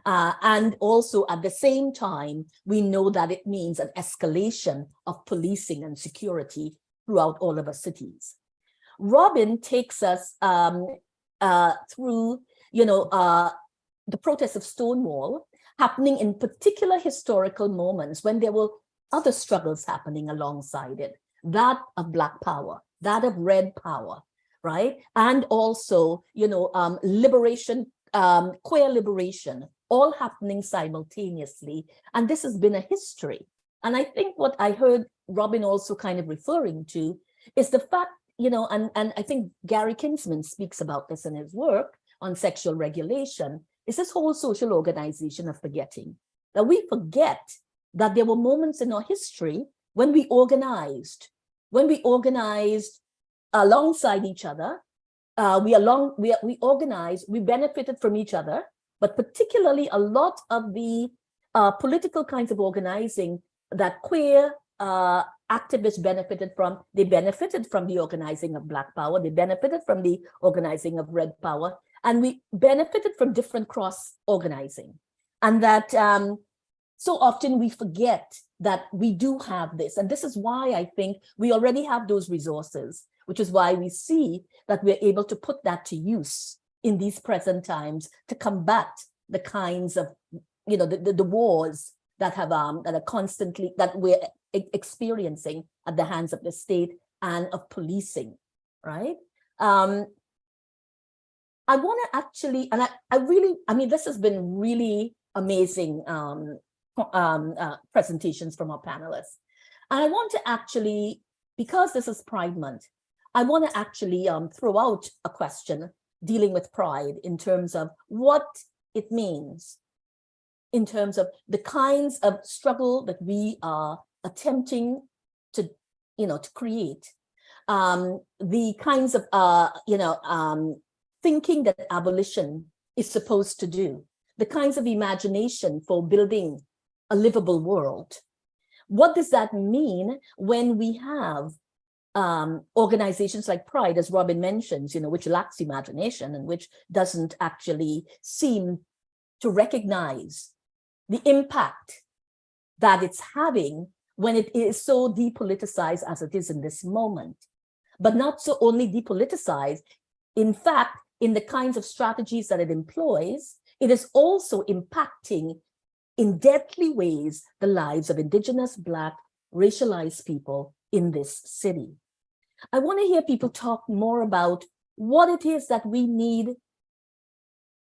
And also at the same time, we know that it means an escalation of policing and security throughout all of our cities. Robyn takes us through, the protests of Stonewall happening in particular historical moments when there were other struggles happening alongside it, that of Black power, that of red power, right? And also, liberation, queer liberation, all happening simultaneously. And this has been a history. And I think what I heard Robyn also kind of referring to is the fact, and I think Gary Kinsman speaks about this in his work on sexual regulation, is this whole social organization of forgetting. That we forget that there were moments in our history when we organized alongside each other, we organized, we benefited from each other, but particularly a lot of the political kinds of organizing that queer activists benefited from. They benefited from the organizing of Black power, they benefited from the organizing of red power, and we benefited from different cross-organizing. And that so often we forget that we do have this. And this is why I think we already have those resources, which is why we see that we're able to put that to use in these present times to combat the kinds of, the wars that have that are constantly, that we're experiencing at the hands of the state and of policing, right? I want to actually, and this has been really amazing presentations from our panelists. And I want to actually, because this is Pride Month, I want to actually throw out a question dealing with pride in terms of what it means, in terms of the kinds of struggle that we are attempting to, to create, the kinds of, thinking that abolition is supposed to do, the kinds of imagination for building a livable world. What does that mean when we have organizations like Pride, as Robyn mentions, which lacks imagination and which doesn't actually seem to recognize the impact that it's having when it is so depoliticized as it is in this moment, but not so only depoliticized. In fact, in the kinds of strategies that it employs, it is also impacting in deadly ways the lives of Indigenous, Black, racialized people in this city. I want to hear people talk more about what it is that we need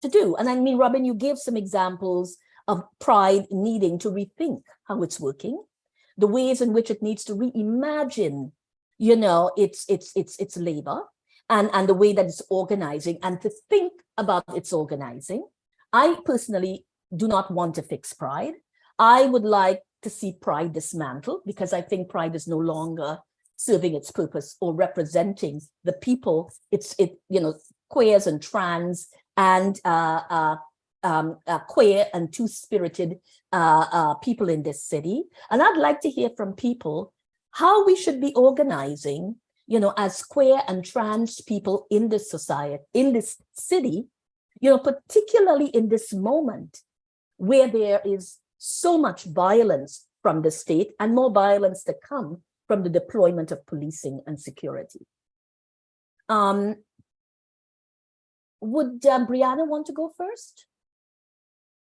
to do. And I mean, Robyn, you gave some examples of Pride needing to rethink how it's working, the ways in which it needs to reimagine, you know, its labor and the way that it's organizing, and to think about its organizing. I personally do not want to fix Pride. I would like to see Pride dismantled, because I think Pride is no longer serving its purpose or representing the people. You know, queers and trans and queer and two-spirited people in this city. And I'd like to hear from people how we should be organizing, you know, as queer and trans people in this society, in this city, you know, particularly in this moment where there is so much violence from the state and more violence to come from the deployment of policing and security. Would Brianna want to go first?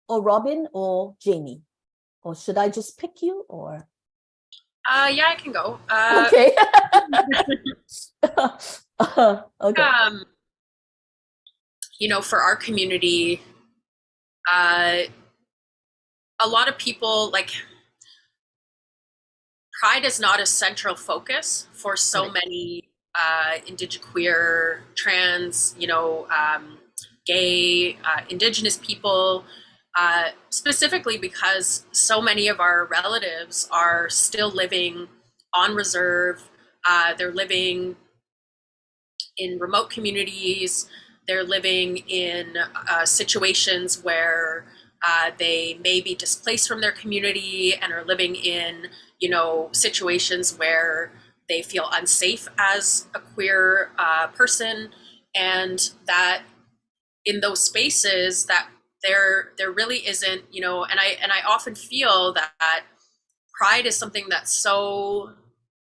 Or Robyn or Jamie? Or should I just pick you, or? Yeah, I can go. Okay. Okay. You know, for our community, a lot of people, like, Pride is not a central focus for so many Indigenous, queer, trans, you know, gay, Indigenous people, specifically because so many of our relatives are still living on reserve. They're living in remote communities. They're living in situations where they may be displaced from their community and are living in, you know, situations where they feel unsafe as a queer person, and that in those spaces that there really isn't, you know, and I often feel that Pride is something that's so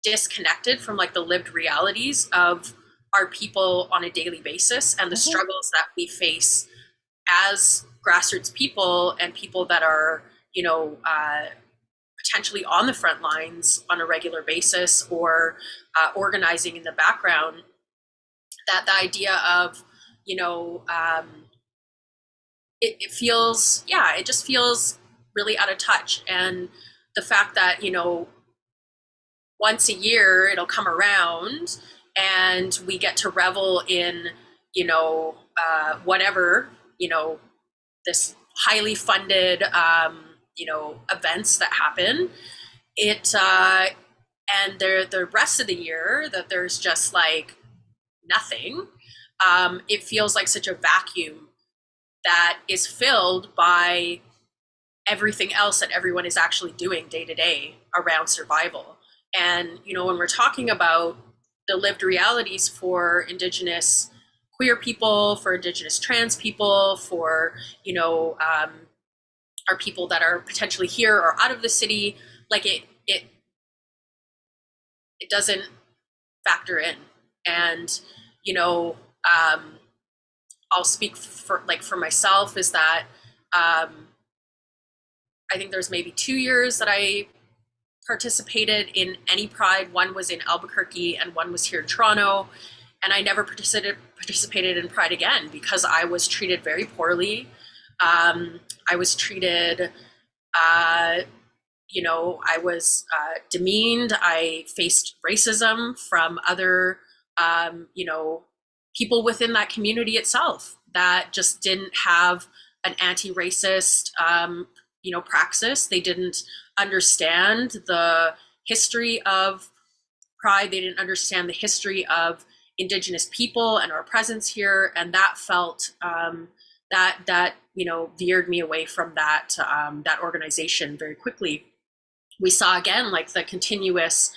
disconnected from like the lived realities of our people on a daily basis and the struggles that we face as grassroots people and people that are, you know, potentially on the front lines on a regular basis or organizing in the background. That the idea of, you know, it feels, yeah, it just feels really out of touch. And the fact that, you know, once a year it'll come around and we get to revel in, you know, whatever, you know, this highly funded, you know, events that happen. And the rest of the year that there's just like nothing. It feels like such a vacuum that is filled by everything else that everyone is actually doing day to day around survival. And, you know, when we're talking about the lived realities for Indigenous queer people, for Indigenous trans people, for, you know, our people that are potentially here or out of the city, like it doesn't factor in. And, you know, I'll speak for myself, is that I think there's maybe 2 years that I participated in any Pride. One was in Albuquerque and one was here in Toronto. And I never participated in Pride again because I was treated very poorly. I was treated, you know, I was demeaned. I faced racism from other, you know, people within that community itself that just didn't have an anti-racist, you know, praxis. They didn't understand the history of Pride. They didn't understand the history of Indigenous people and our presence here. And that felt, that you know, veered me away from that, that organization very quickly. We saw again, like the continuous,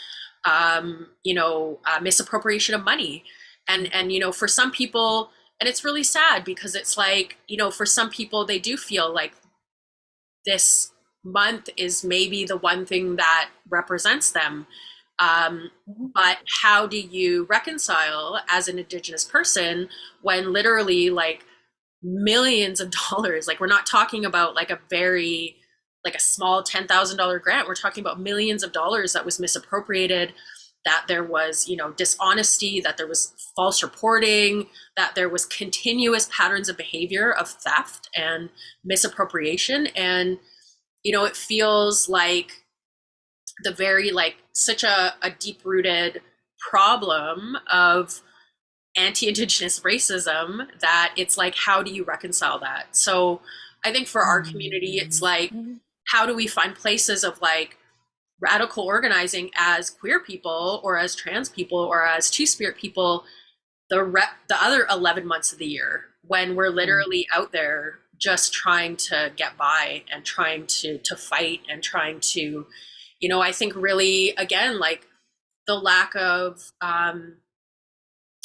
you know, misappropriation of money. And, you know, for some people, and it's really sad because it's like, you know, for some people, they do feel like this month is maybe the one thing that represents them. But how do you reconcile as an Indigenous person when literally like millions of dollars, like we're not talking about like a very, like a small $10,000 grant, we're talking about millions of dollars that was misappropriated that there was, dishonesty, that there was false reporting, that there was continuous patterns of behavior of theft and misappropriation. And, it feels like the very, such a deep-rooted problem of anti-Indigenous racism that it's like, how do you reconcile that? So I think for our community, it's like, how do we find places of radical organizing as queer people or as trans people or as two-spirit people the other 11 months of the year, when we're literally out there just trying to get by and trying to fight and trying to, I think really, again, the lack of,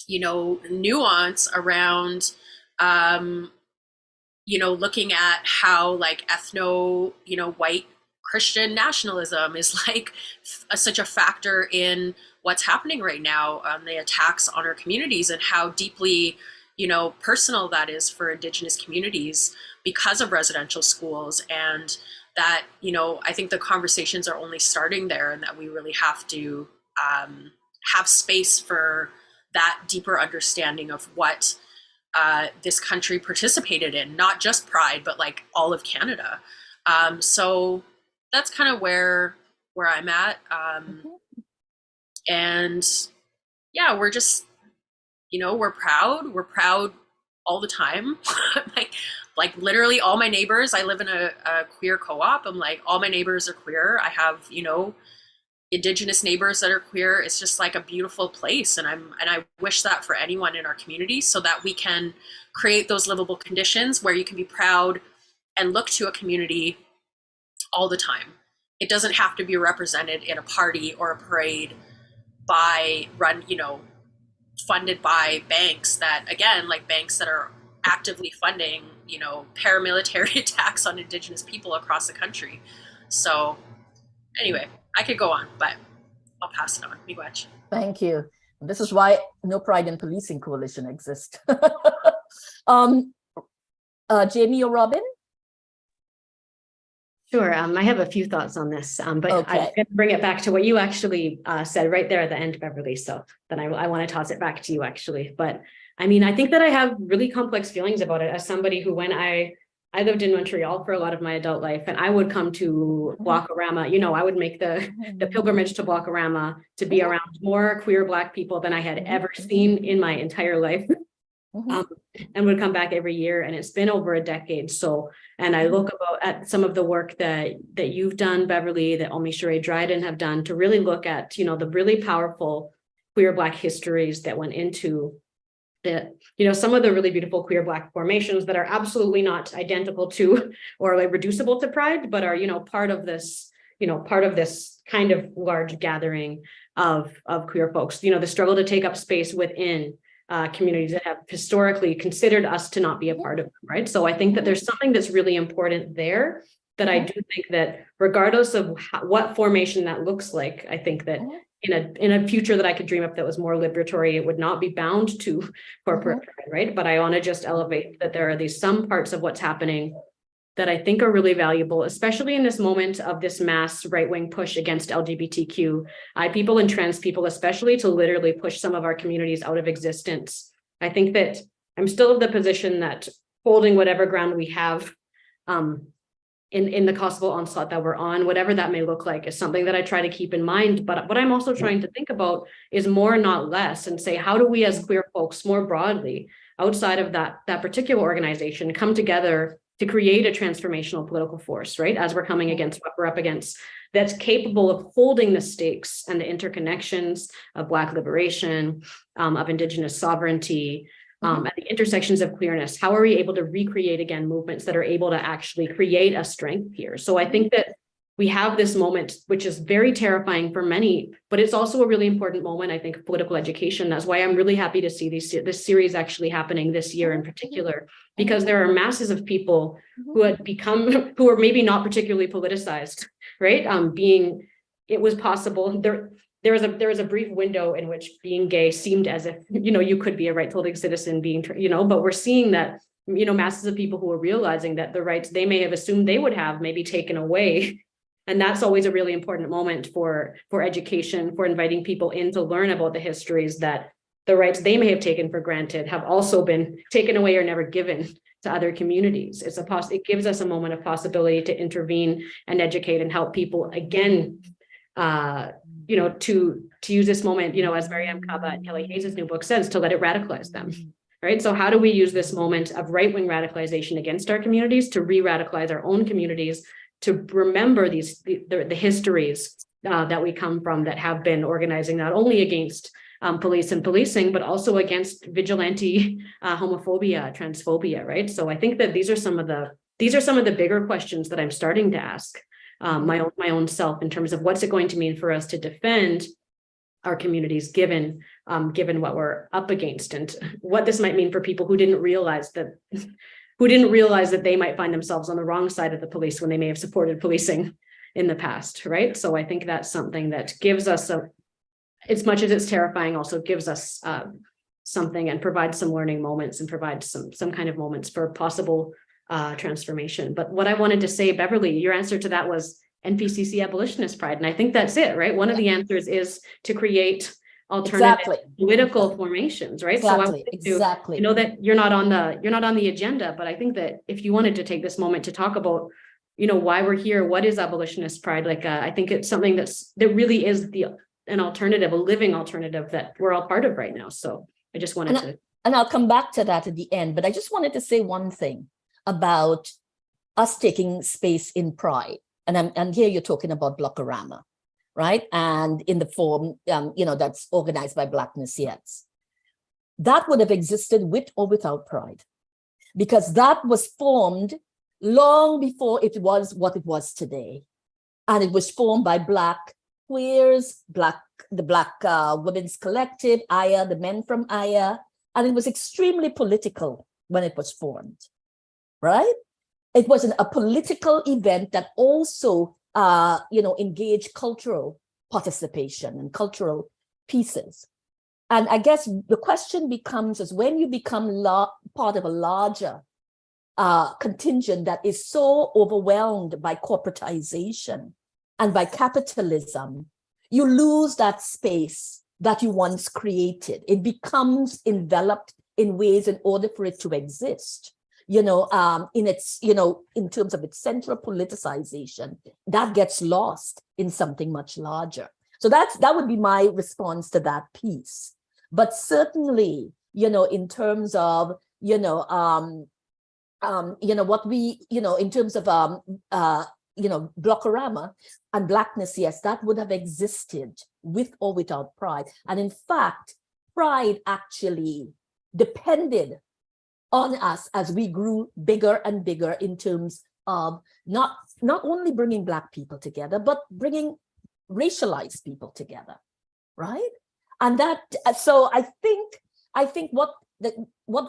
nuance around, looking at how ethno, white Christian nationalism is such a factor in what's happening right now on the attacks on our communities, and how deeply, personal that is for Indigenous communities because of residential schools. And that, I think the conversations are only starting there, and that we really have to have space for that deeper understanding of what this country participated in, not just Pride, but all of Canada. So that's kind of where I'm at. And yeah, we're just, we're proud all the time. Literally all my neighbors, I live in a queer co-op. I'm all my neighbors are queer. I have, Indigenous neighbors that are queer. It's just a beautiful place. And I wish that for anyone in our community, so that we can create those livable conditions where you can be proud and look to a community all the time. It doesn't have to be represented in a party or a parade funded by banks that, again, banks that are actively funding, paramilitary attacks on Indigenous people across the country. So anyway, I could go on, but I'll pass it on. Miigwech. Thank you. This is why No Pride in Policing Coalition exists. Jamie or Robyn? Sure. I have a few thoughts on this, but Okay. I'm going to bring it back to what you actually said right there at the end, Beverly. So then I want to toss it back to you, actually. But I mean, I think that I have really complex feelings about it as somebody who, when I lived in Montreal for a lot of my adult life, and I would come to Blockorama, I would make the pilgrimage to Blockorama to be around more queer Black people than I had ever seen in my entire life. And would come back every year, and it's been over a decade. So, and I look at some of the work that you've done, Beverly, that Omishure Dryden have done to really look at, the really powerful queer Black histories that went into the, some of the really beautiful queer Black formations that are absolutely not identical to or reducible to Pride, but are, part of this kind of large gathering of queer folks, the struggle to take up space within communities that have historically considered us to not be a part of them, right? So I think that there's something that's really important there, that I do think that regardless of what formation that looks like, I think that in a future that I could dream up that was more liberatory, it would not be bound to corporate pride, right? But I want to just elevate that there are some parts of what's happening that I think are really valuable, especially in this moment of this mass right-wing push against LGBTQI people and trans people, especially to literally push some of our communities out of existence. I think that I'm still of the position that holding whatever ground we have in the possible onslaught that we're on, whatever that may look like, is something that I try to keep in mind. But what I'm also trying to think about is more, not less, and say, how do we as queer folks more broadly, outside of that particular organization, come together to create a transformational political force, right? As we're coming against what we're up against, that's capable of holding the stakes and the interconnections of Black liberation, of Indigenous sovereignty, at the intersections of queerness. How are we able to recreate again movements that are able to actually create a strength here? So I think that we have this moment, which is very terrifying for many, but it's also a really important moment, I think, of political education. That's why I'm really happy to see this series actually happening this year in particular, because there are masses of people who are maybe not particularly politicized, right? It was possible. There was a brief window in which being gay seemed as if, you could be a right-holding citizen but we're seeing that, masses of people who are realizing that the rights they may have assumed they would have may be taken away And that's always a really important moment for education, for inviting people in to learn about the histories that the rights they may have taken for granted have also been taken away or never given to other communities. It gives us a moment of possibility to intervene and educate and help people again, to use this moment, as Mariam Kaba and Kelly Hayes' new book says, to let it radicalize them. Right. So how do we use this moment of right-wing radicalization against our communities to re-radicalize our own communities, to remember the histories that we come from that have been organizing not only against police and policing, but also against vigilante homophobia, transphobia, right? So I think that these are some of the bigger questions that I'm starting to ask my own self in terms of what's it going to mean for us to defend our communities given what we're up against, and what this might mean for people who didn't realize that they might find themselves on the wrong side of the police when they may have supported policing in the past, right? So I think that's something that gives us as much as it's terrifying, also gives us something and provides some learning moments and provides some kind of moments for possible transformation. But what I wanted to say, Beverly, your answer to that was NPCC Abolitionist Pride. And I think that's it, right? One of the answers is to create alternative political formations, right? Exactly. You know that you're not on the agenda, but I think that if you wanted to take this moment to talk about, why we're here, what is Abolitionist Pride? I think it's something that really is an alternative, a living alternative that we're all part of right now. So I just wanted to. And I'll come back to that at the end, but I just wanted to say one thing about us taking space in Pride. And here you're talking about Blockorama, right? And in the form, that's organized by Blackness Yes. That would have existed with or without Pride, because that was formed long before it was what it was today. And it was formed by Black queers, the Black Women's Collective, AYA, the men from AYA, and it was extremely political when it was formed, right? It was a political event that also, engaged cultural participation and cultural pieces. And I guess the question becomes is when you become part of a larger contingent that is so overwhelmed by corporatization and by capitalism, you lose that space that you once created. It becomes enveloped in ways in order for it to exist. In terms of its central politicization, that gets lost in something much larger. So that would be my response to that piece. But certainly, in terms of, what we, in terms of, Blockorama and Blackness Yes, that would have existed with or without Pride. And in fact, Pride actually depended on us as we grew bigger and bigger in terms of not only bringing Black people together, but bringing racialized people together, right? And so I think what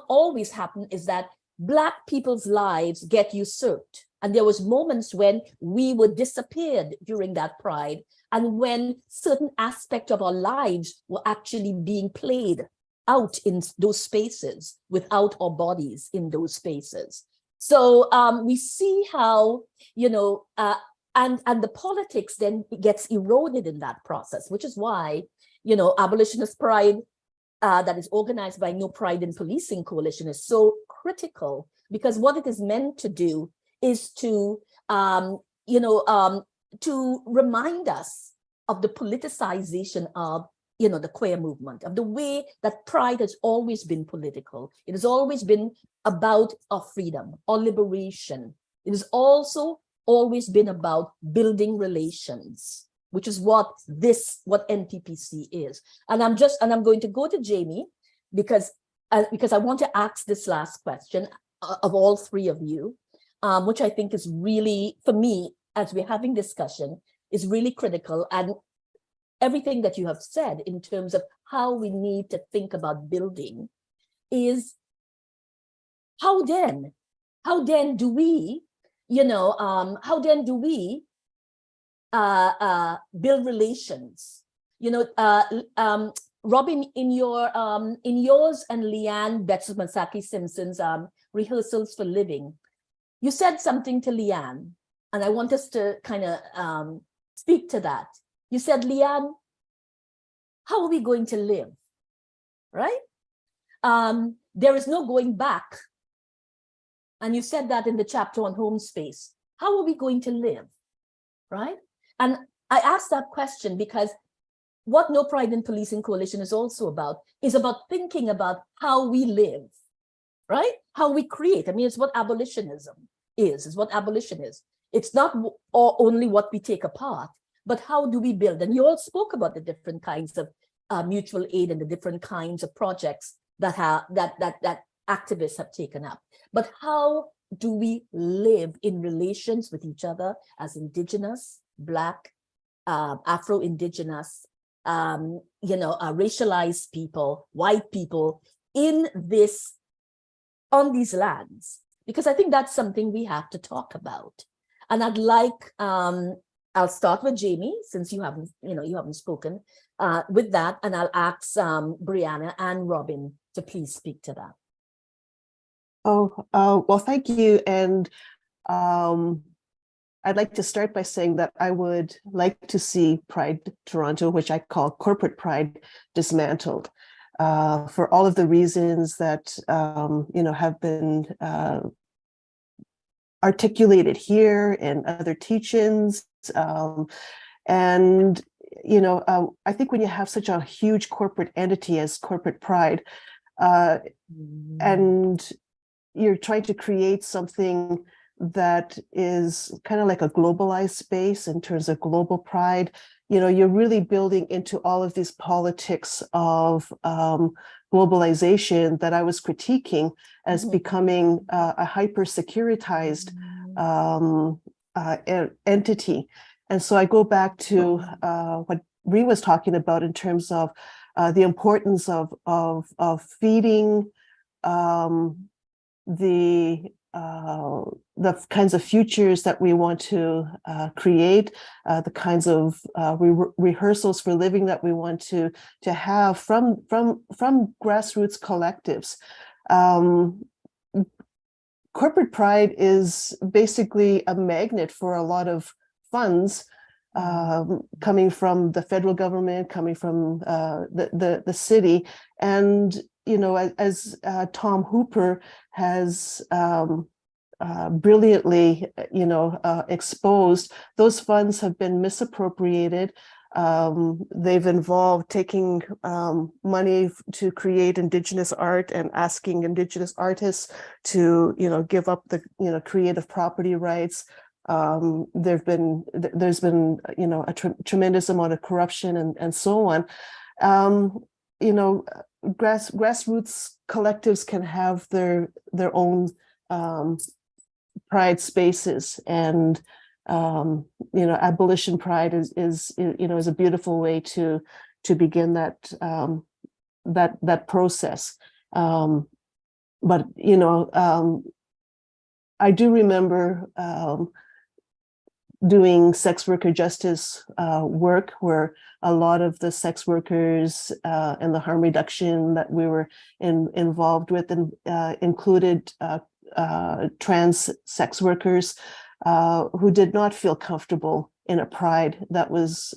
always happened is that Black people's lives get usurped. And there was moments when we were disappeared during that Pride, and when certain aspects of our lives were actually being played out in those spaces without our bodies in those spaces. So we see how, and the politics then gets eroded in that process, which is why, Abolitionist Pride that is organized by No Pride in Policing Coalition is so critical, because what it is meant to do is to, to remind us of the politicization of, the queer movement, of the way that Pride has always been political. It has always been about our freedom, our liberation. It has also always been about building relations, which is what NPPC is. And I'm going to go to Jamie because I want to ask this last question of all three of you, which I think is really, for me, as we're having discussion, is really critical. And everything that you have said in terms of how we need to think about building is how then do we, build relations? Robyn, in yours and Leanne Betsmasaki Simpson's rehearsals for living, you said something to Leanne and I want us to kind of speak to that. You said, Leanne, how are we going to live, right? There is no going back. And you said that in the chapter on home space. How are we going to live, right? And I asked that question because what No Pride in Policing Coalition is also about is about thinking about how we live, right? How we create. I mean, it's what abolitionism is. It's what abolition is. It's not only what we take apart, but how do we build? And you all spoke about the different kinds of mutual aid and the different kinds of projects that activists have taken up. But how do we live in relations with each other as Indigenous, Black, Afro-Indigenous, racialized people, white people in this, on these lands? Because I think that's something we have to talk about. And I'd like, I'll start with Jamie, since you haven't spoken with that, and I'll ask Brianna and Robyn to please speak to that. Well, thank you. And I'd like to start by saying that I would like to see Pride Toronto, which I call corporate pride, dismantled for all of the reasons that, have been articulated here and other teach-ins. I think when you have such a huge corporate entity as corporate pride, and you're trying to create something that is kind of like a globalized space in terms of global pride, you're really building into all of these politics of globalization that I was critiquing as becoming a hyper-securitized entity. And so I go back to what Ree was talking about in terms of the importance of feeding the kinds of futures that we want to create, the kinds of rehearsals for living that we want to have from grassroots collectives. Corporate pride is basically a magnet for a lot of funds coming from the federal government, coming from the city, and as Tom Hooper has brilliantly, exposed, those funds have been misappropriated. They've involved taking money to create Indigenous art and asking Indigenous artists to, give up the, creative property rights. There's been, a tremendous amount of corruption and so on. Grassroots collectives can have their own pride spaces, and abolition pride is a beautiful way to begin that process. But I do remember doing sex worker justice work, where a lot of the sex workers and the harm reduction that we were involved with included trans sex workers who did not feel comfortable in a pride that was,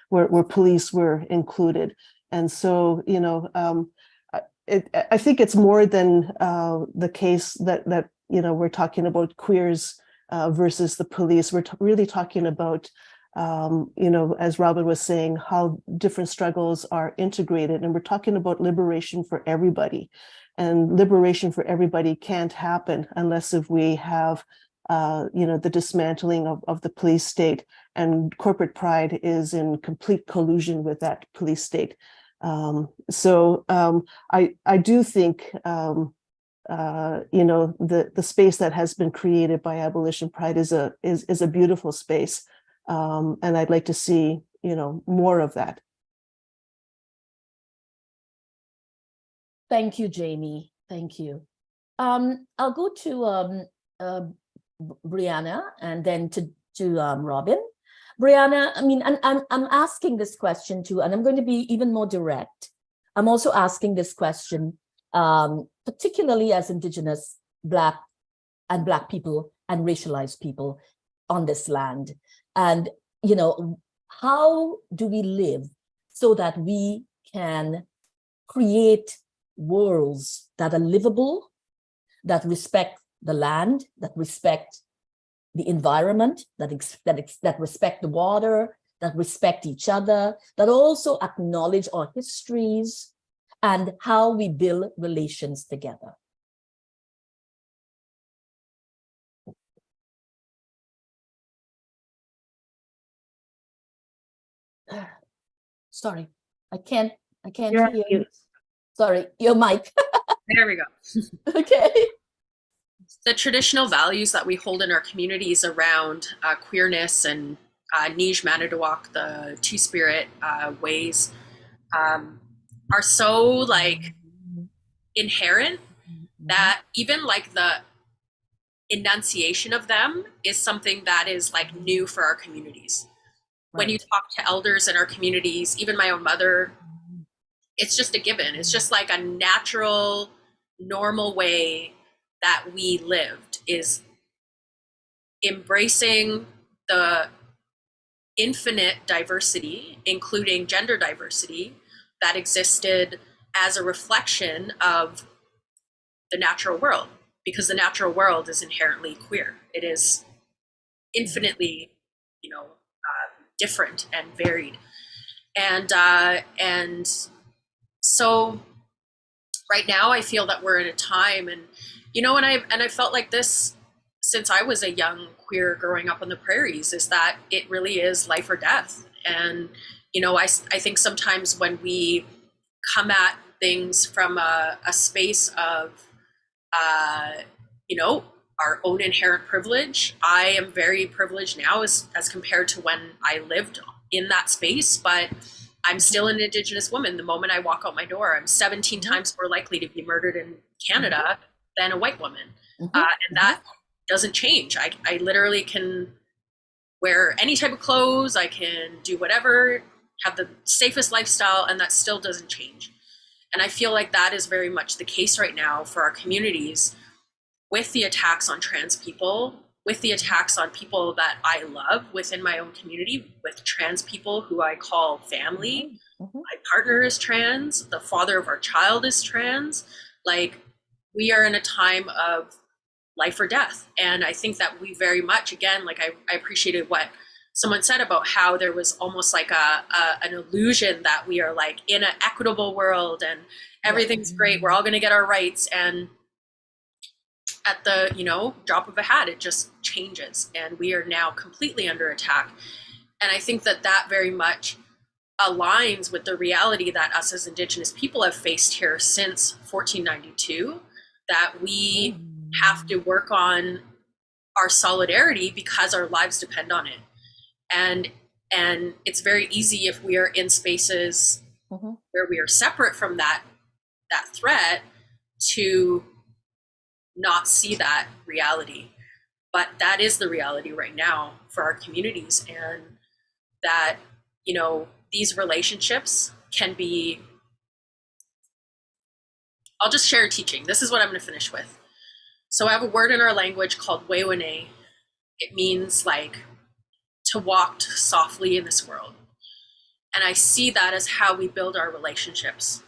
where police were included. And so, I think it's more than the case that we're talking about queers versus the police. We're really talking about, as Robyn was saying, how different struggles are integrated, and we're talking about liberation for everybody. And liberation for everybody can't happen unless if we have, the dismantling of the police state, and corporate pride is in complete collusion with that police state. So I do think, the space that has been created by Abolition Pride is a beautiful space, and I'd like to see more of that. Thank you, Jamie. Thank you. I'll go to Brianna and then to Robyn. Brianna, I mean, I'm asking this question too, and I'm going to be even more direct. I'm also asking this question, particularly as Indigenous, Black people and racialized people on this land. And, you know, how do we live so that we can create worlds that are livable, that respect the land, that respect the environment, that respect the water, that respect each other, that also acknowledge our histories and how we build relations together. Sorry, I can't You're on hear. mute. Sorry, your mic. There we go. Okay. The traditional values that we hold in our communities around queerness and Nij Manitowoc, the two-spirit ways, are so like inherent that even like the enunciation of them is something that is like new for our communities. When you talk to elders in our communities, even my own mother, it's just a given. It's just like a natural, normal way that we lived, is embracing the infinite diversity, including gender diversity, that existed as a reflection of the natural world, because the natural world is inherently queer. It is infinitely, you know, different and varied. And so right now I feel that we're in a time, and you know, and I felt like this since I was a young queer growing up on the prairies, is that it really is life or death. And you know, I think sometimes when we come at things from a space of you know, our own inherent privilege, I am very privileged now as compared to when I lived in that space, but I'm still an Indigenous woman. The moment I walk out my door, I'm 17 times more likely to be murdered in Canada than a white woman. And that doesn't change. I literally can wear any type of clothes, I can do whatever, have the safest lifestyle, and that still doesn't change. And I feel like that is very much the case right now for our communities, with the attacks on trans people, with the attacks on people that I love within my own community, with trans people who I call family. My partner is trans, the father of our child is trans. Like, we are in a time of life or death. And I think that we very much, again, like I appreciated what someone said about how there was almost like an illusion that we are like in an equitable world and everything's great, we're all gonna get our rights. And at the, you know, drop of a hat, it just changes, and we are now completely under attack. And I think that that very much aligns with the reality that us as Indigenous people have faced here since 1492, that we have to work on our solidarity because our lives depend on it. And it's very easy if we are in spaces where we are separate from that threat to not see that reality. But that is the reality right now for our communities, and that, you know, these relationships can be, I'll just share a teaching. This is what I'm going to finish with. So I have a word in our language called Wewene. It means like to walk softly in this world. And I see that as how we build our relationships.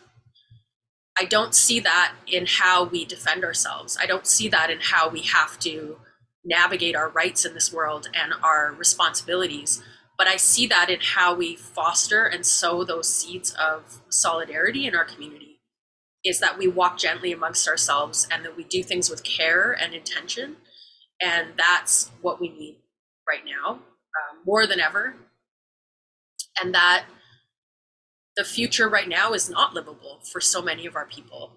I don't see that in how we defend ourselves. I don't see that in how we have to navigate our rights in this world and our responsibilities. But I see that in how we foster and sow those seeds of solidarity in our community, is that we walk gently amongst ourselves and that we do things with care and intention. And that's what we need right now, more than ever. And that the future right now is not livable for so many of our people,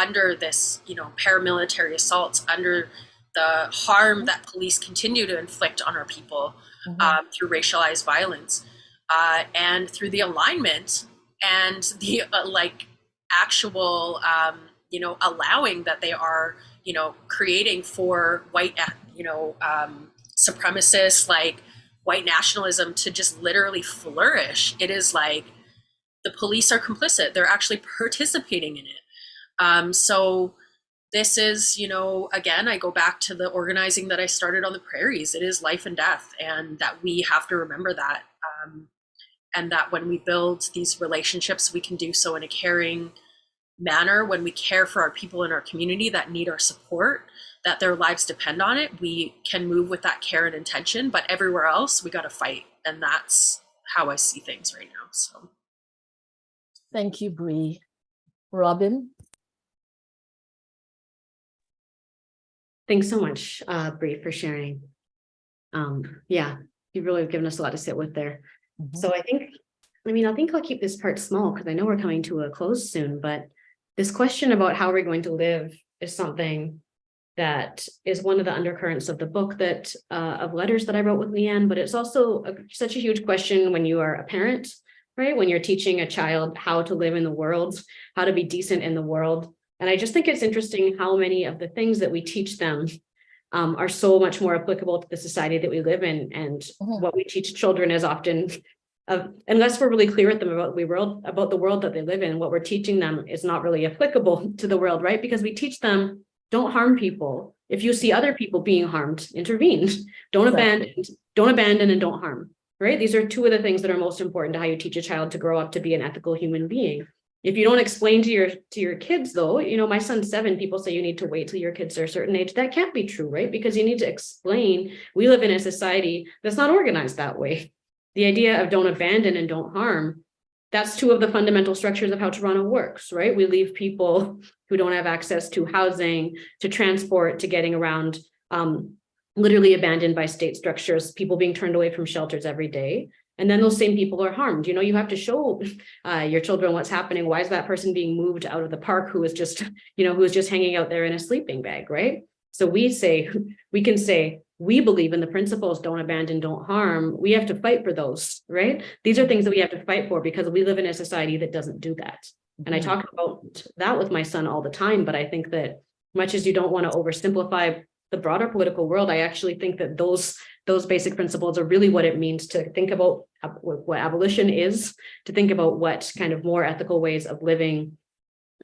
under this, you know, paramilitary assaults, under the harm that police continue to inflict on our people through racialized violence, and through the alignment and the like actual, you know, allowing that they are, you know, creating for white, you know, supremacists, like white nationalism to just literally flourish. It is like the police are complicit. They're actually participating in it. So this is, again, I go back to the organizing that I started on the prairies. It is life and death, and that we have to remember that. And that when we build these relationships, we can do so in a caring manner. When we care for our people in our community that need our support, that their lives depend on it, we can move with that care and intention. But everywhere else, we got to fight. And that's how I see things right now. So thank you, Bree. Robyn? Thanks so much, Bree, for sharing. Yeah, you really have given us a lot to sit with there. So I think I'll keep this part small because I know we're coming to a close soon, but this question about how we're going to live is something that is one of the undercurrents of the book that of letters that I wrote with Leanne, but it's also such a huge question when you are a parent, right? When you're teaching a child how to live in the world, how to be decent in the world. And I just think it's interesting how many of the things that we teach them are so much more applicable to the society that we live in. And what we teach children is often, unless we're really clear with them about the world that they live in, what we're teaching them is not really applicable to the world, right? Because we teach them, don't harm people. If you see other people being harmed, intervene. Don't abandon and don't harm, right? These are two of the things that are most important to how you teach a child to grow up to be an ethical human being. If you don't explain to your kids, though, my son's 7, people say you need to wait till your kids are a certain age. That can't be true, right? Because you need to explain. We live in a society that's not organized that way. The idea of don't abandon and don't harm, that's two of the fundamental structures of how Toronto works, right? We leave people who don't have access to housing, to transport, to getting around, literally abandoned by state structures, people being turned away from shelters every day. And then those same people are harmed. You have to show your children what's happening. Why is that person being moved out of the park who is just hanging out there in a sleeping bag, right? So we can say, we believe in the principles, don't abandon, don't harm. We have to fight for those, right? These are things that we have to fight for because we live in a society that doesn't do that. And I talk about that with my son all the time, but I think that much as you don't want to oversimplify the broader political world, I actually think that those basic principles are really what it means to think about what abolition is, to think about what kind of more ethical ways of living,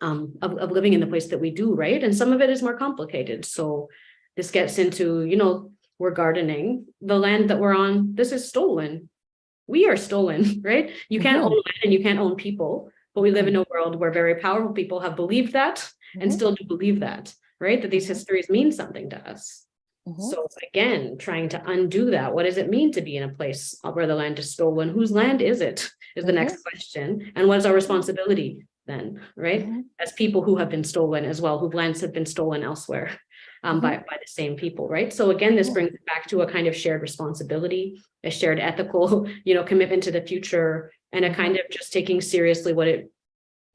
of living in the place that we do, right? And some of it is more complicated. So this gets into, we're gardening, the land that we're on, this is stolen. We are stolen, right? You can't own land and you can't own people, but we live in a world where very powerful people have believed that and still do believe that, right? That these histories mean something to us. So again, trying to undo that. What does it mean to be in a place where the land is stolen? Whose land is it? Is the next question. And what is our responsibility then, right? As people who have been stolen as well, whose lands have been stolen elsewhere by the same people, right? So again, this brings it back to a kind of shared responsibility, a shared ethical, commitment to the future, and a kind of just taking seriously what it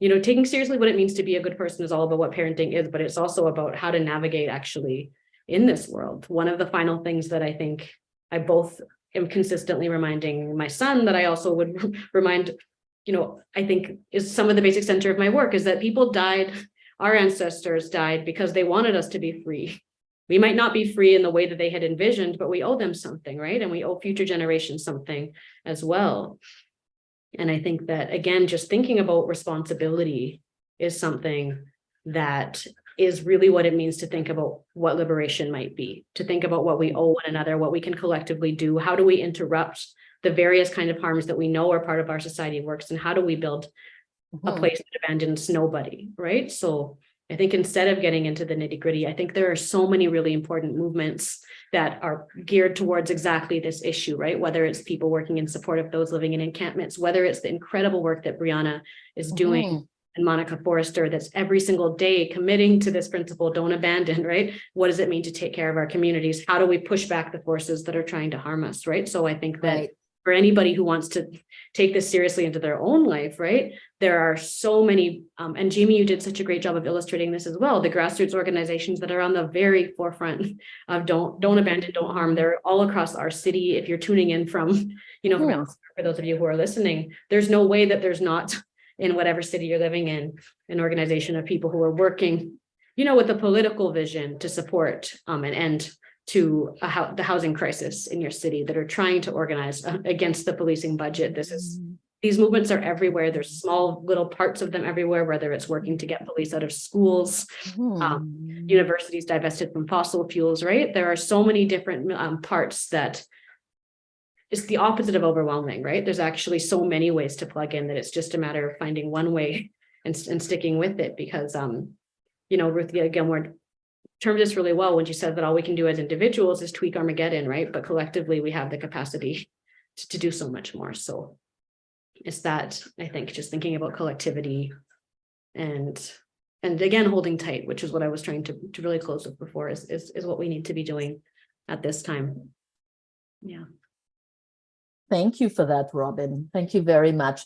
means to be a good person is all about what parenting is, but it's also about how to navigate actually in this world. One of the final things that I think I both am consistently reminding my son, that I also would remind, I think is some of the basic center of my work, is that people died, our ancestors died because they wanted us to be free. We might not be free in the way that they had envisioned, but we owe them something, right? And we owe future generations something as well. And I think that, again, just thinking about responsibility is something that is really what it means to think about what liberation might be, to think about what we owe one another, what we can collectively do, how do we interrupt the various kind of harms that we know are part of our society works, and how do we build a place that abandons nobody, right? So I think instead of getting into the nitty-gritty, I think there are so many really important movements that are geared towards exactly this issue, right? Whether it's people working in support of those living in encampments, whether it's the incredible work that Brianna is doing, and Mobica Forrester, that's every single day committing to this principle, don't abandon, right? What does it mean to take care of our communities? How do we push back the forces that are trying to harm us, right? So I think that for anybody who wants to take this seriously into their own life, right? There are so many, and Jamie, you did such a great job of illustrating this as well, the grassroots organizations that are on the very forefront of don't abandon, don't harm. They're all across our city. If you're tuning in from, from elsewhere, for those of you who are listening, there's no way that there's not, in whatever city you're living in, an organization of people who are working, with a political vision to support an end to the housing crisis in your city, that are trying to organize against the policing budget. This is these movements are everywhere. There's small little parts of them everywhere, whether it's working to get police out of schools, universities divested from fossil fuels, right? There are so many different parts that it's the opposite of overwhelming, right? There's actually so many ways to plug in that it's just a matter of finding one way and sticking with it, because, you know, Ruthie Gilmore termed this really well when she said that all we can do as individuals is tweak Armageddon, right? But collectively, we have the capacity to do so much more. So it's that, I think, just thinking about collectivity and again, holding tight, which is what I was trying to really close with before, is what we need to be doing at this time. Yeah. Thank you for that, Robyn. Thank you very much.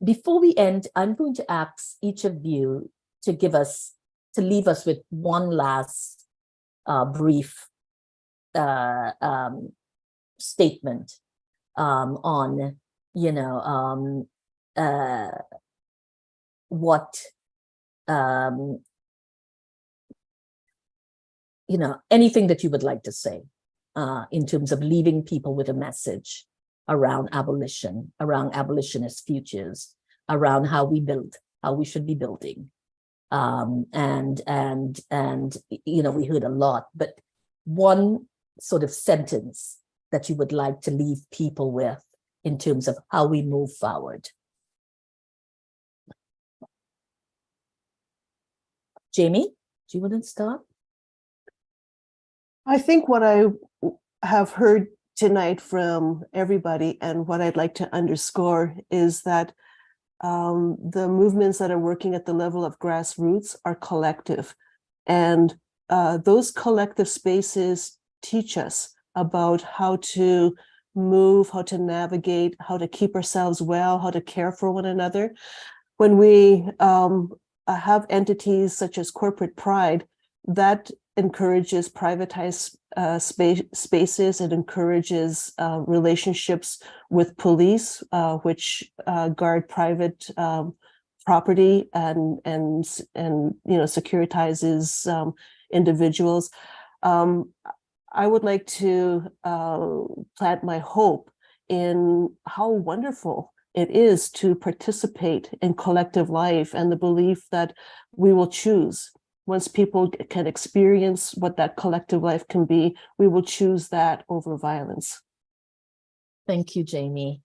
Before we end, I'm going to ask each of you to leave us with one last brief statement on, you know, what, you know, anything that you would like to say in terms of leaving people with a message around abolition, around abolitionist futures, around how we build, how we should be building. And you know, we heard a lot, but one sort of sentence that you would like to leave people with in terms of how we move forward. Jamie, do you want to start? I think what I have heard tonight from everybody, and what I'd like to underscore, is that the movements that are working at the level of grassroots are collective. And those collective spaces teach us about how to move, how to navigate, how to keep ourselves well, how to care for one another. When we have entities such as corporate pride, that encourages privatized spaces. It encourages relationships with police, which guard private property and you know, securitizes individuals. I would like to plant my hope in how wonderful it is to participate in collective life, and the belief that we will choose. Once people can experience what that collective life can be, we will choose that over violence. Thank you, Jamie.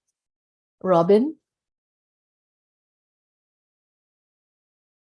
Robyn?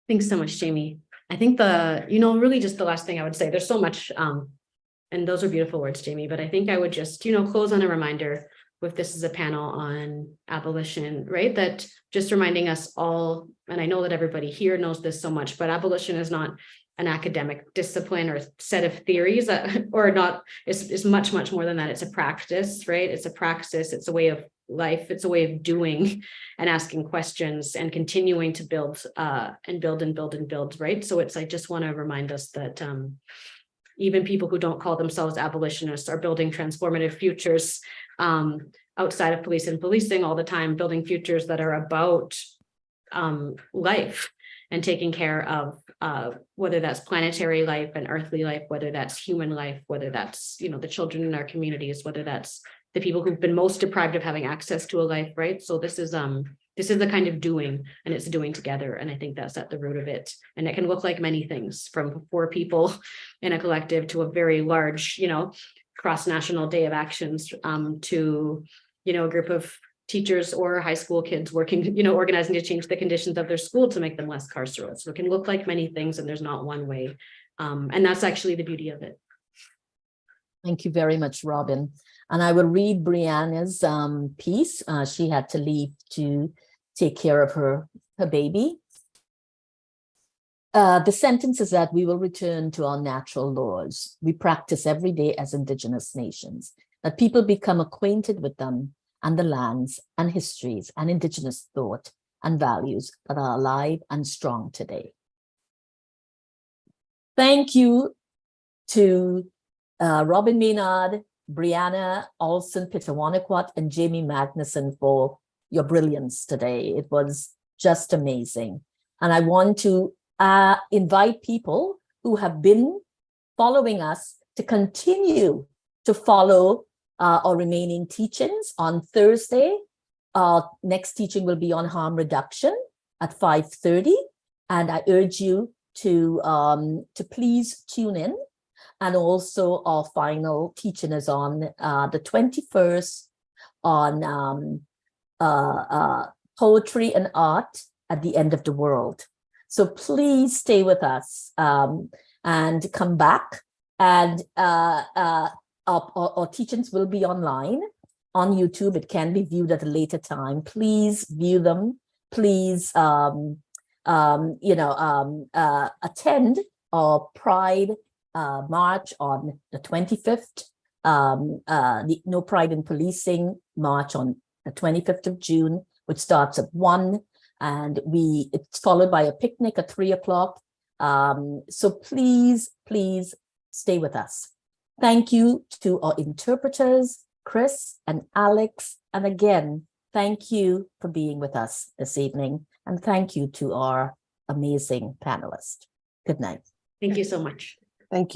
Thanks so much, Jamie. I think really just the last thing I would say, there's so much, and those are beautiful words, Jamie, but I think I would just, close on a reminder with this is a panel on abolition, right? That just reminding us all, and I know that everybody here knows this so much, but abolition is not an academic discipline or set of theories or not, it's much, much more than that. It's a practice, right? It's a praxis, it's a way of life, it's a way of doing and asking questions and continuing to build and build, right? So I just want to remind us that even people who don't call themselves abolitionists are building transformative futures outside of police and policing all the time, building futures that are about life and taking care of whether that's planetary life and earthly life, whether that's human life, whether that's, the children in our communities, whether that's the people who've been most deprived of having access to a life, right? So this is the kind of doing, and it's doing together. And I think that's at the root of it. And it can look like many things, from 4 people in a collective to a very large, cross-national day of actions, to, a group of teachers or high school kids working, organizing to change the conditions of their school to make them less carceral. So it can look like many things, and there's not one way. And that's actually the beauty of it. Thank you very much, Robyn. And I will read Brianna's piece. She had to leave to take care of her baby. The sentence is that we will return to our natural laws we practice every day as Indigenous nations, that people become acquainted with them and the lands and histories and Indigenous thought and values that are alive and strong today. Thank you to Robyn Maynard, Brianna, Olson, Pitawanakwat, and Jamie Magnusson for your brilliance today. It was just amazing. And I want to invite people who have been following us to continue to follow our remaining teachings. On Thursday, Our next teaching will be on harm reduction at 5:30, and I urge you to please tune in. And also our final teaching is on the 21st on poetry and art at the end of the world. So please stay with us and come back. And our teachings will be online on YouTube. It can be viewed at a later time. Please view them. Please, attend our Pride March on the 25th, the No Pride in Policing March on the 25th of June, which starts at 1, and it's followed by a picnic at 3 o'clock. So please stay with us. Thank you to our interpreters, Chris and Alex, and again, thank you for being with us this evening, and thank you to our amazing panelists. Good night. Thank you so much. Thank you.